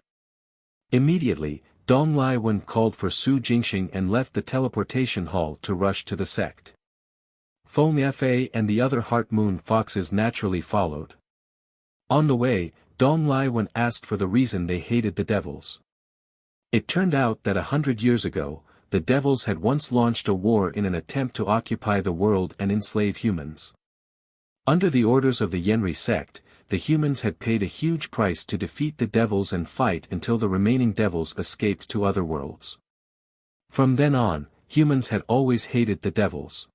Immediately, Dong Lai Wen called for Su Jingxing and left the teleportation hall to rush to the sect. Feng Fa and the other Heart Moon Foxes naturally followed. On the way, Dong Lai Wen asked for the reason they hated the devils. It turned out that 100 years ago, the devils had once launched a war in an attempt to occupy the world and enslave humans. Under the orders of the Yenri sect, the humans had paid a huge price to defeat the devils and fight until the remaining devils escaped to other worlds. From then on, humans had always hated the devils.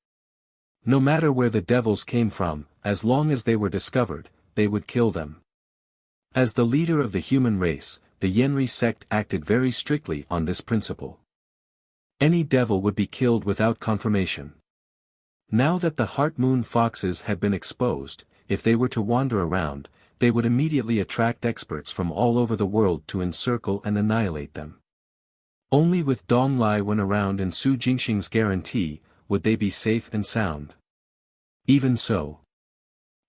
No matter where the devils came from, as long as they were discovered, they would kill them. As the leader of the human race, the Yenri sect acted very strictly on this principle. Any devil would be killed without confirmation. Now that the Heart Moon Foxes had been exposed, if they were to wander around, they would immediately attract experts from all over the world to encircle and annihilate them. Only with Dong Lai Wen around and Su Jingxing's guarantee, would they be safe and sound. Even so.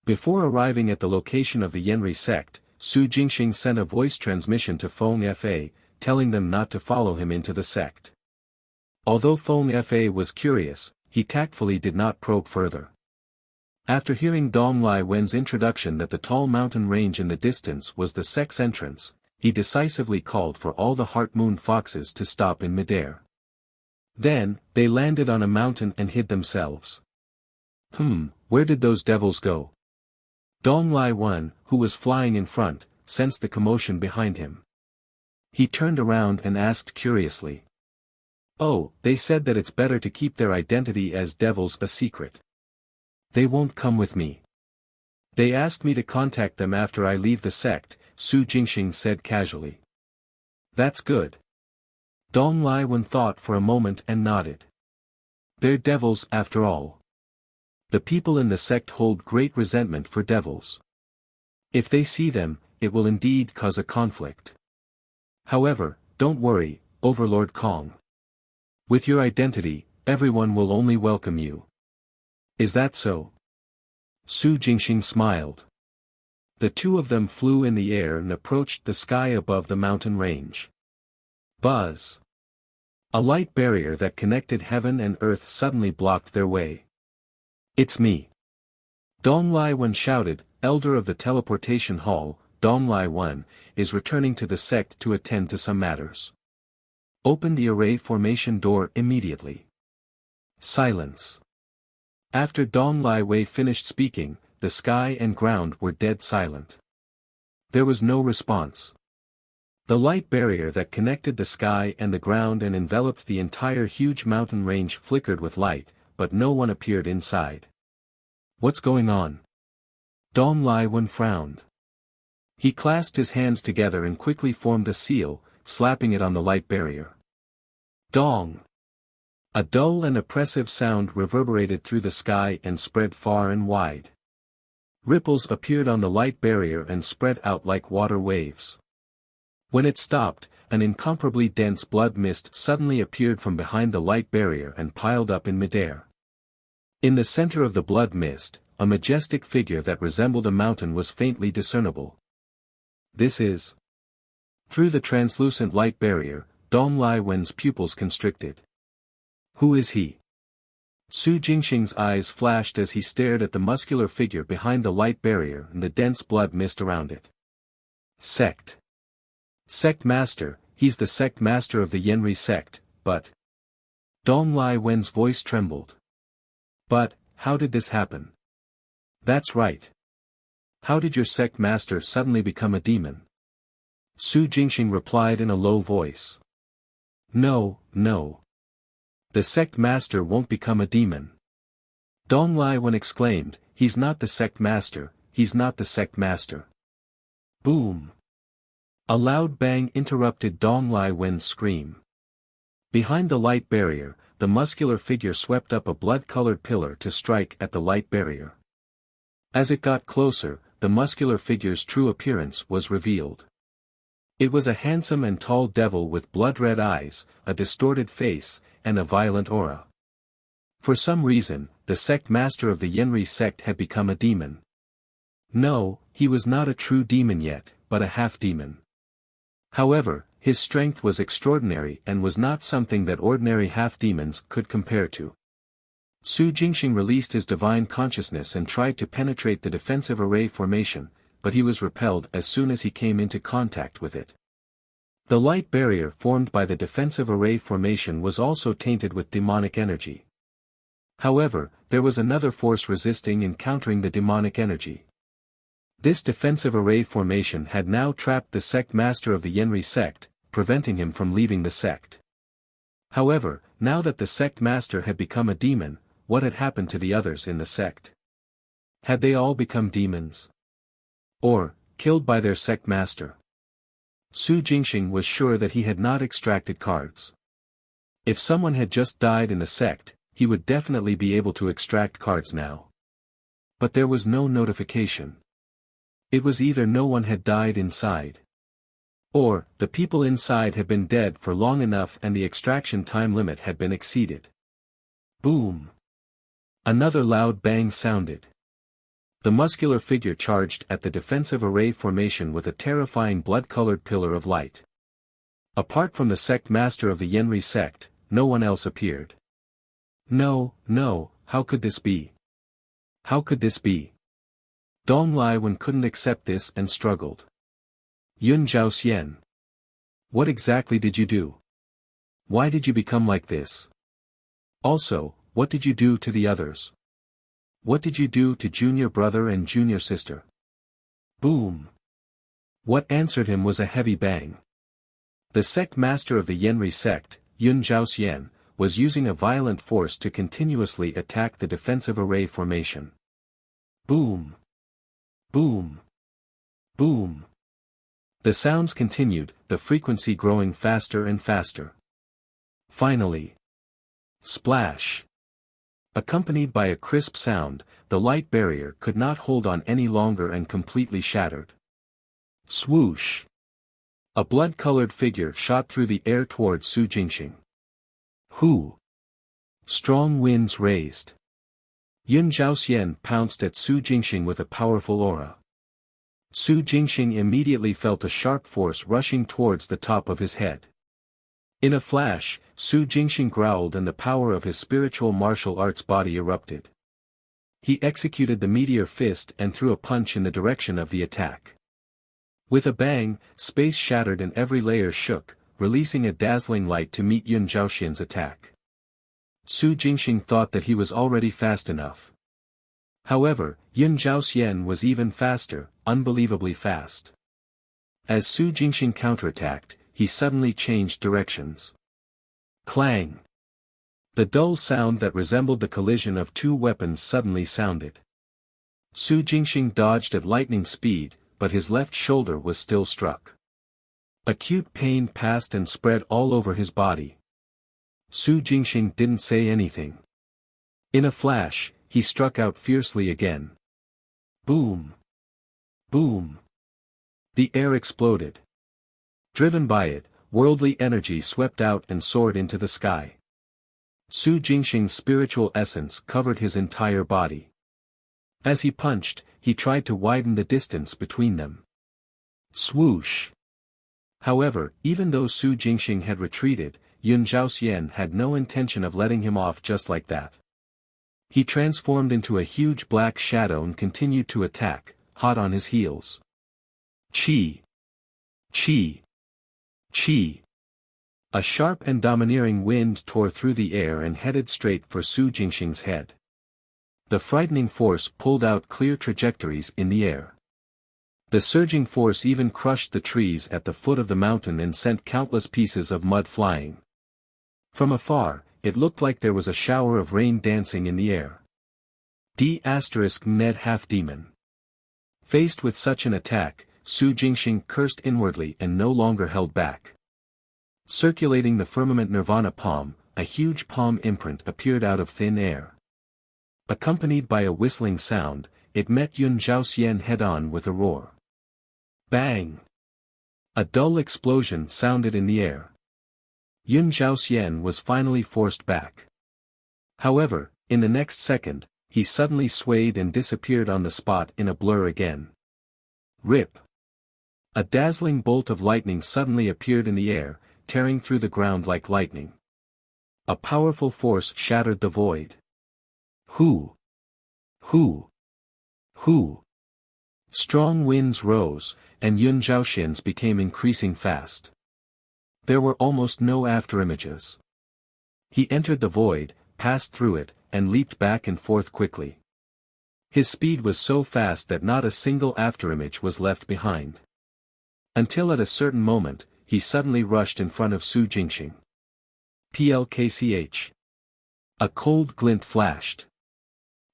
Before arriving at the location of the Yenri sect, Su Jingxing sent a voice transmission to Feng Fa, telling them not to follow him into the sect. Although Feng Fa was curious, he tactfully did not probe further. After hearing Dong Lai Wen's introduction that the tall mountain range in the distance was the sect's entrance, he decisively called for all the Heart Moon Foxes to stop in midair. Then, they landed on a mountain and hid themselves. Where did those devils go? Dong Lai Wen, who was flying in front, sensed the commotion behind him. He turned around and asked curiously. Oh, they said that it's better to keep their identity as devils a secret. They won't come with me. They asked me to contact them after I leave the sect, Su Jingxing said casually. That's good. Dong Lai Wen thought for a moment and nodded. They're devils after all. The people in the sect hold great resentment for devils. If they see them, it will indeed cause a conflict. However, don't worry, Overlord Kong. With your identity, everyone will only welcome you. Is that so? Su Jingxing smiled. The two of them flew in the air and approached the sky above the mountain range. Buzz! A light barrier that connected heaven and earth suddenly blocked their way. It's me. Dong Lai Wen shouted, Elder of the Teleportation Hall, Dong Lai Wen, is returning to the sect to attend to some matters. Open the array formation door immediately. Silence. After Dong Lai Wei finished speaking, the sky and ground were dead silent. There was no response. The light barrier that connected the sky and the ground and enveloped the entire huge mountain range flickered with light, but no one appeared inside. What's going on? Dong Lai Wen frowned. He clasped his hands together and quickly formed a seal, slapping it on the light barrier. Dong! A dull and oppressive sound reverberated through the sky and spread far and wide. Ripples appeared on the light barrier and spread out like water waves. When it stopped, an incomparably dense blood mist suddenly appeared from behind the light barrier and piled up in midair. In the center of the blood mist, a majestic figure that resembled a mountain was faintly discernible. This is... Through the translucent light barrier, Dong Lai Wen's pupils constricted. Who is he? Su Jingxing's eyes flashed as he stared at the muscular figure behind the light barrier and the dense blood mist around it. Sect. Sect Master, he's the Sect Master of the Yenri sect, but... Dong Lai Wen's voice trembled. But, how did this happen? That's right. How did your Sect Master suddenly become a demon? Su Jingxing replied in a low voice. No, no. The Sect Master won't become a demon. Dong Lai Wen exclaimed, he's not the Sect Master, he's not the Sect Master. Boom! A loud bang interrupted Dong Lai Wen's scream. Behind the light barrier, the muscular figure swept up a blood-colored pillar to strike at the light barrier. As it got closer, the muscular figure's true appearance was revealed. It was a handsome and tall devil with blood-red eyes, a distorted face, and a violent aura. For some reason, the sect master of the Yenri sect had become a demon. No, he was not a true demon yet, but a half-demon. However, his strength was extraordinary and was not something that ordinary half-demons could compare to. Su Jingxing released his divine consciousness and tried to penetrate the defensive array formation, but he was repelled as soon as he came into contact with it. The light barrier formed by the defensive array formation was also tainted with demonic energy. However, there was another force resisting and countering the demonic energy. This defensive array formation had now trapped the sect master of the Yenri sect, preventing him from leaving the sect. However, now that the sect master had become a demon, what had happened to the others in the sect? Had they all become demons? Or, killed by their sect master? Su Jingxing was sure that he had not extracted cards. If someone had just died in the sect, he would definitely be able to extract cards now. But there was no notification. It was either no one had died inside, or the people inside had been dead for long enough and the extraction time limit had been exceeded. Boom! Another loud bang sounded. The muscular figure charged at the defensive array formation with a terrifying blood-colored pillar of light. Apart from the sect master of the Yenri sect, no one else appeared. No, no, how could this be? How could this be? Dong Lai Wen couldn't accept this and struggled. Yun Zhaoxian. What exactly did you do? Why did you become like this? Also, what did you do to the others? What did you do to junior brother and junior sister? Boom! What answered him was a heavy bang. The sect master of the Yenri sect, Yun Zhaoxian, was using a violent force to continuously attack the defensive array formation. Boom! Boom! Boom! The sounds continued, the frequency growing faster and faster. Finally. Splash. Accompanied by a crisp sound, the light barrier could not hold on any longer and completely shattered. Swoosh. A blood-colored figure shot through the air towards Su Jingxing. Who? Strong winds raised. Yun Zhaoxian pounced at Su Jingxing with a powerful aura. Su Jingxing immediately felt a sharp force rushing towards the top of his head. In a flash, Su Jingxing growled and the power of his spiritual martial arts body erupted. He executed the meteor fist and threw a punch in the direction of the attack. With a bang, space shattered and every layer shook, releasing a dazzling light to meet Yun Zhaoxian's attack. Su Jingxing thought that he was already fast enough. However, Yun Zhaoxian was even faster, unbelievably fast. As Su Jingxing counterattacked, he suddenly changed directions. Clang! The dull sound that resembled the collision of two weapons suddenly sounded. Su Jingxing dodged at lightning speed, but his left shoulder was still struck. Acute pain passed and spread all over his body. Su Jingxing didn't say anything. In a flash, he struck out fiercely again. Boom! Boom! The air exploded. Driven by it, worldly energy swept out and soared into the sky. Su Jingxing's spiritual essence covered his entire body. As he punched, he tried to widen the distance between them. Swoosh! However, even though Su Jingxing had retreated, Yun Zhaoxian had no intention of letting him off just like that. He transformed into a huge black shadow and continued to attack, hot on his heels. Chi! Chi! Chi! A sharp and domineering wind tore through the air and headed straight for Su Jingxing's head. The frightening force pulled out clear trajectories in the air. The surging force even crushed the trees at the foot of the mountain and sent countless pieces of mud flying. From afar, it looked like there was a shower of rain dancing in the air. Ned half-demon. Faced with such an attack, Su Jingxing cursed inwardly and no longer held back. Circulating the firmament nirvana palm, a huge palm imprint appeared out of thin air. Accompanied by a whistling sound, it met Yun Zhaoxian head-on with a roar. Bang! A dull explosion sounded in the air. Yun Zhaoxian was finally forced back. However, in the next second, he suddenly swayed and disappeared on the spot in a blur again. Rip! A dazzling bolt of lightning suddenly appeared in the air, tearing through the ground like lightning. A powerful force shattered the void. Who? Who? Who? Strong winds rose, and Yun Zhaoxian's became increasing fast. There were almost no afterimages. He entered the void, passed through it, and leaped back and forth quickly. His speed was so fast that not a single afterimage was left behind. Until at a certain moment, he suddenly rushed in front of Su Jingxing. Plkch. A cold glint flashed.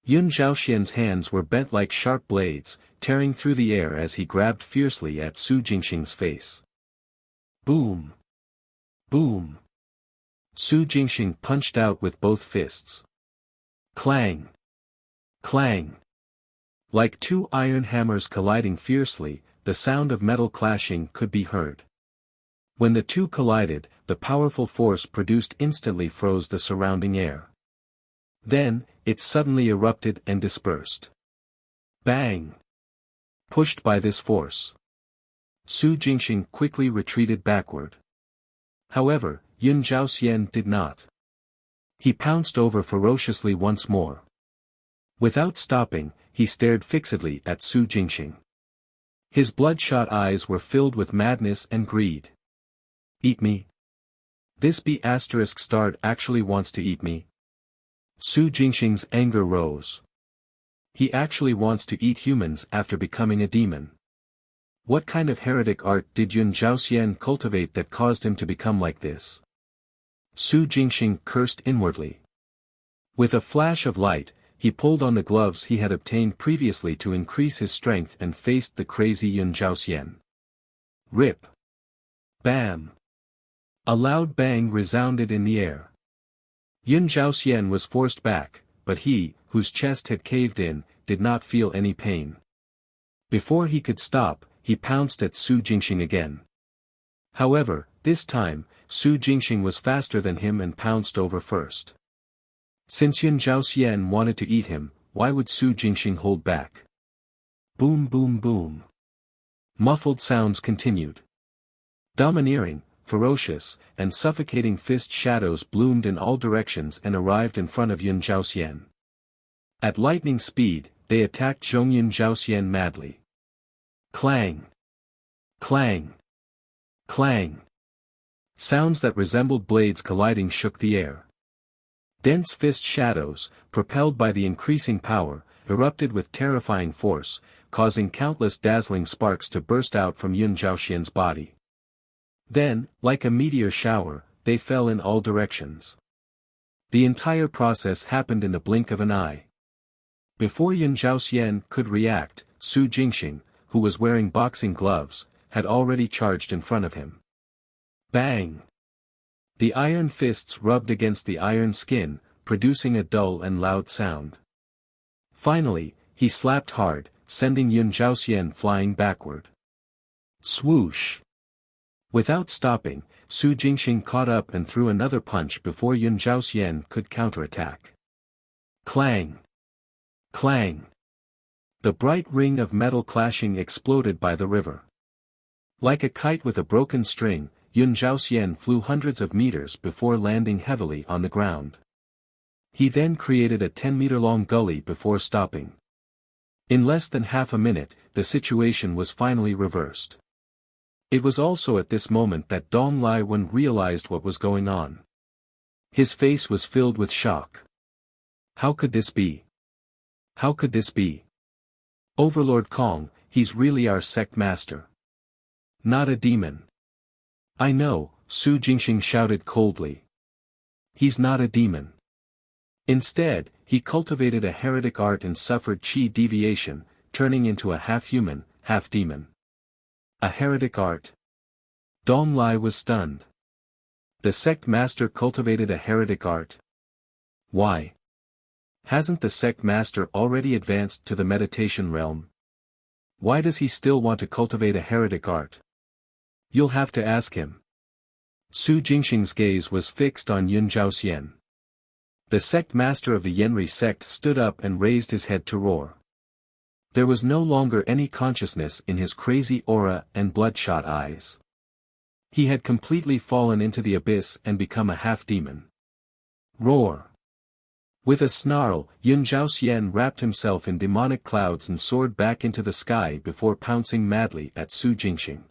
Yun Zhaoxian's hands were bent like sharp blades, tearing through the air as he grabbed fiercely at Su Jingxing's face. Boom! Boom! Su Jingxing punched out with both fists. Clang! Clang! Like two iron hammers colliding fiercely, the sound of metal clashing could be heard. When the two collided, the powerful force produced instantly froze the surrounding air. Then, it suddenly erupted and dispersed. Bang! Pushed by this force, Su Jingxing quickly retreated backward. However, Yun Zhaoxian did not. He pounced over ferociously once more. Without stopping, he stared fixedly at Su Jingxing. His bloodshot eyes were filled with madness and greed. Eat me? This B**** actually wants to eat me? Su Jingxing's anger rose. He actually wants to eat humans after becoming a demon. What kind of heretic art did Yun Zhaoxian cultivate that caused him to become like this? Su Jingxing cursed inwardly. With a flash of light, he pulled on the gloves he had obtained previously to increase his strength and faced the crazy Yun Zhaoxian. Rip. Bam. A loud bang resounded in the air. Yun Zhaoxian was forced back, but he, whose chest had caved in, did not feel any pain. Before he could stop, he pounced at Su Jingxing again. However, this time, Su Jingxing was faster than him and pounced over first. Since Yun Zhaoxian wanted to eat him, why would Su Jingxing hold back? Boom boom boom. Muffled sounds continued. Domineering, ferocious, and suffocating fist shadows bloomed in all directions and arrived in front of Yun Zhaoxian. At lightning speed, they attacked Zhong Yun Zhaoxian madly. Clang! Clang! Clang! Sounds that resembled blades colliding shook the air. Dense fist shadows, propelled by the increasing power, erupted with terrifying force, causing countless dazzling sparks to burst out from Yun Zhaoxian's body. Then, like a meteor shower, they fell in all directions. The entire process happened in the blink of an eye. Before Yun Zhaoxian could react, Su Jingxing, who was wearing boxing gloves, had already charged in front of him. Bang! The iron fists rubbed against the iron skin, producing a dull and loud sound. Finally, he slapped hard, sending Yun Zhaoxian flying backward. Swoosh! Without stopping, Su Jingxing caught up and threw another punch before Yun Zhaoxian could counterattack. Clang! Clang! The bright ring of metal clashing exploded by the river. Like a kite with a broken string, Yun Zhaoxian flew hundreds of meters before landing heavily on the ground. He then created a 10-meter-long gully before stopping. In less than half a minute, the situation was finally reversed. It was also at this moment that Dong Lai Wen realized what was going on. His face was filled with shock. How could this be? How could this be? Overlord Kong, he's really our sect master. Not a demon. I know, Su Jingxing shouted coldly. He's not a demon. Instead, he cultivated a heretic art and suffered chi deviation, turning into a half-human, half-demon. A heretic art? Dong Lai was stunned. The sect master cultivated a heretic art? Why? Hasn't the sect master already advanced to the meditation realm? Why does he still want to cultivate a heretic art? You'll have to ask him. Su Jingxing's gaze was fixed on Yun Zhaoxian. The sect master of the Yenri sect stood up and raised his head to roar. There was no longer any consciousness in his crazy aura and bloodshot eyes. He had completely fallen into the abyss and become a half-demon. Roar! With a snarl, Yun Zhaoxian wrapped himself in demonic clouds and soared back into the sky before pouncing madly at Su Jingxing.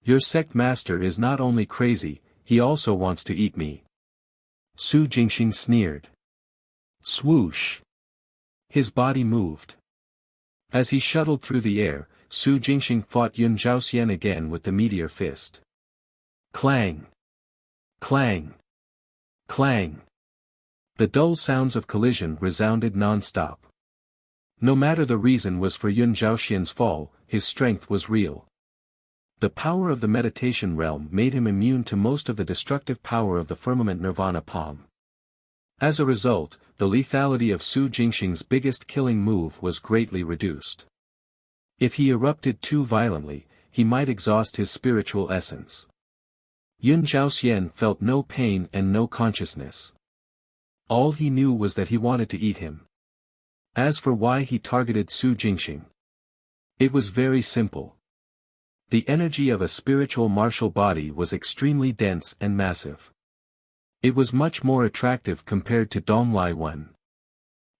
Your sect master is not only crazy, he also wants to eat me. Su Jingxing sneered. Swoosh! His body moved. As he shuttled through the air, Su Jingxing fought Yun Zhaoxian again with the meteor fist. Clang! Clang! Clang! The dull sounds of collision resounded non-stop. No matter the reason was for Yun Zhaoxian's fall, his strength was real. The power of the meditation realm made him immune to most of the destructive power of the firmament nirvana palm. As a result, the lethality of Su Jingxing's biggest killing move was greatly reduced. If he erupted too violently, he might exhaust his spiritual essence. Yun Zhaoxian felt no pain and no consciousness. All he knew was that he wanted to eat him. As for why he targeted Su Jingxing, it was very simple. The energy of a spiritual martial body was extremely dense and massive. It was much more attractive compared to Dong Lai Wen.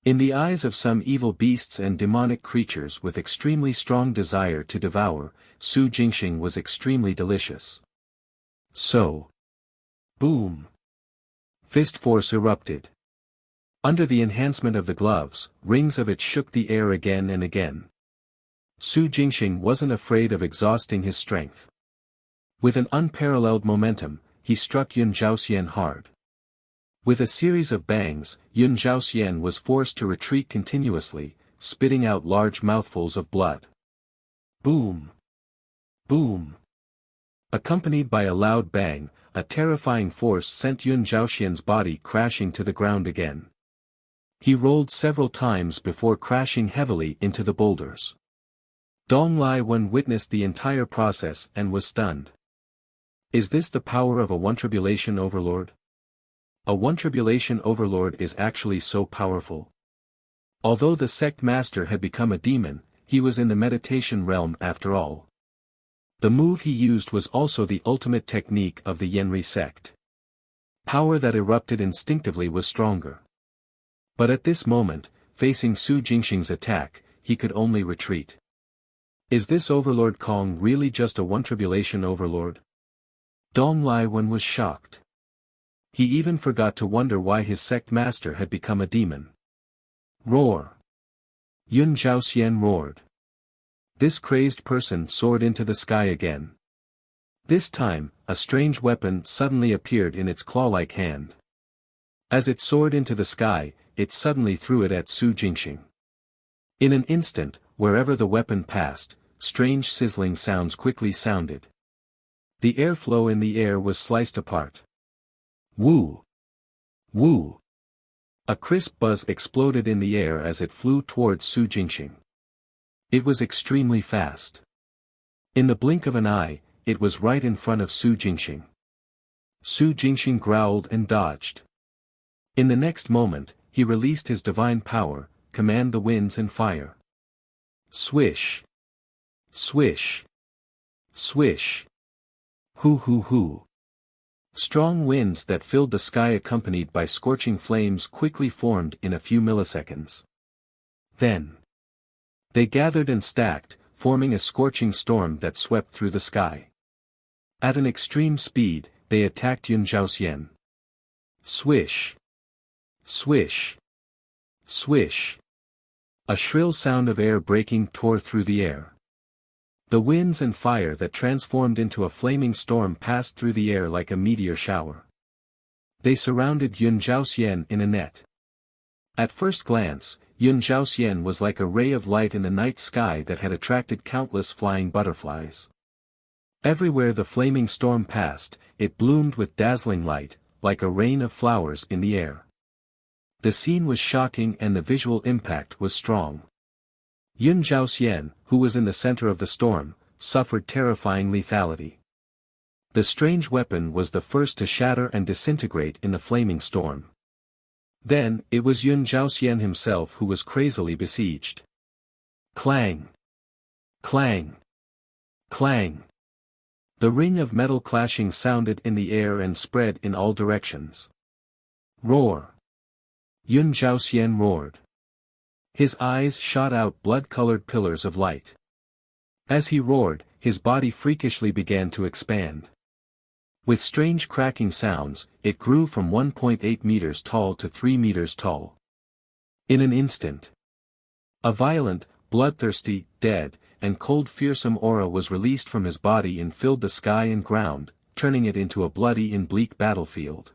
In the eyes of some evil beasts and demonic creatures with extremely strong desire to devour, Su Jingxing was extremely delicious. So. Boom! Fist force erupted. Under the enhancement of the gloves, rings of it shook the air again and again. Su Jingxing wasn't afraid of exhausting his strength. With an unparalleled momentum, he struck Yun Zhaoxian hard. With a series of bangs, Yun Zhaoxian was forced to retreat continuously, spitting out large mouthfuls of blood. Boom! Boom! Accompanied by a loud bang, a terrifying force sent Yun Zhaoxian's body crashing to the ground again. He rolled several times before crashing heavily into the boulders. Dong Lai Wen witnessed the entire process and was stunned. Is this the power of a one-tribulation overlord? A one-tribulation overlord is actually so powerful. Although the sect master had become a demon, he was in the meditation realm after all. The move he used was also the ultimate technique of the Yenri sect. Power that erupted instinctively was stronger. But at this moment, facing Su Jingxing's attack, he could only retreat. Is this Overlord Kong really just a one-tribulation overlord? Dong Lai Wen was shocked. He even forgot to wonder why his sect master had become a demon. Roar! Yun Zhaoxian roared. This crazed person soared into the sky again. This time, a strange weapon suddenly appeared in its claw-like hand. As it soared into the sky, it suddenly threw it at Su Jingxing. In an instant, wherever the weapon passed, strange sizzling sounds quickly sounded. The airflow in the air was sliced apart. Woo! Woo! A crisp buzz exploded in the air as it flew towards Su Jingxing. It was extremely fast. In the blink of an eye, it was right in front of Su Jingxing. Su Jingxing growled and dodged. In the next moment, he released his divine power, command the winds and fire. Swish! Swish! Swish! Hoo hoo hoo! Strong winds that filled the sky accompanied by scorching flames quickly formed in a few milliseconds. Then, they gathered and stacked, forming a scorching storm that swept through the sky. At an extreme speed, they attacked Yun Zhaoxian. Swish! Swish! Swish! A shrill sound of air breaking tore through the air. The winds and fire that transformed into a flaming storm passed through the air like a meteor shower. They surrounded Yun Zhaoxian in a net. At first glance, Yun Zhaoxian was like a ray of light in the night sky that had attracted countless flying butterflies. Everywhere the flaming storm passed, it bloomed with dazzling light, like a rain of flowers in the air. The scene was shocking and the visual impact was strong. Yun Zhaoxian, who was in the center of the storm, suffered terrifying lethality. The strange weapon was the first to shatter and disintegrate in the flaming storm. Then, it was Yun Zhaoxian himself who was crazily besieged. Clang! Clang! Clang! The ring of metal clashing sounded in the air and spread in all directions. Roar! Yun Zhaoxian roared. His eyes shot out blood-colored pillars of light. As he roared, his body freakishly began to expand. With strange cracking sounds, it grew from 1.8 meters tall to 3 meters tall. In an instant, a violent, bloodthirsty, dead, and cold fearsome aura was released from his body and filled the sky and ground, turning it into a bloody and bleak battlefield.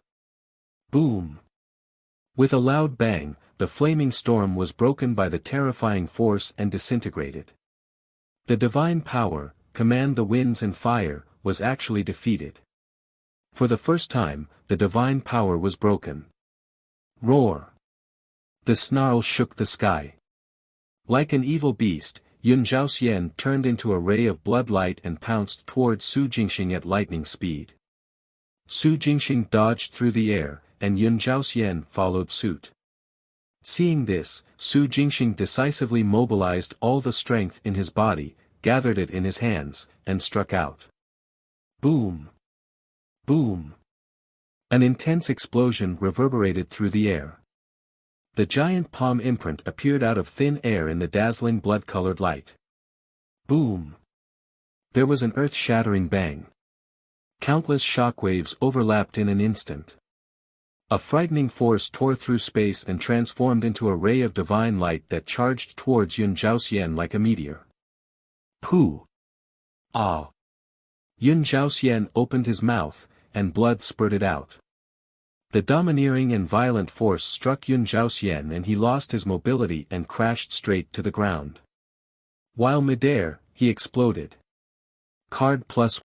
Boom! With a loud bang, the flaming storm was broken by the terrifying force and disintegrated. The divine power, command the winds and fire, was actually defeated. For the first time, the divine power was broken. Roar! The snarl shook the sky. Like an evil beast, Yun Zhaoxian turned into a ray of blood light and pounced towards Su Jingxing at lightning speed. Su Jingxing dodged through the air, and Yun Zhaoxian followed suit. Seeing this, Su Jingxing decisively mobilized all the strength in his body, gathered it in his hands, and struck out. Boom! Boom! An intense explosion reverberated through the air. The giant palm imprint appeared out of thin air in the dazzling blood-colored light. Boom! There was an earth-shattering bang. Countless shockwaves overlapped in an instant. A frightening force tore through space and transformed into a ray of divine light that charged towards Yun Zhaoxian like a meteor. Pooh! Ah! Yun Zhaoxian opened his mouth, and blood spurted out. The domineering and violent force struck Yun Zhaoxian and he lost his mobility and crashed straight to the ground. While midair, he exploded. Card +1.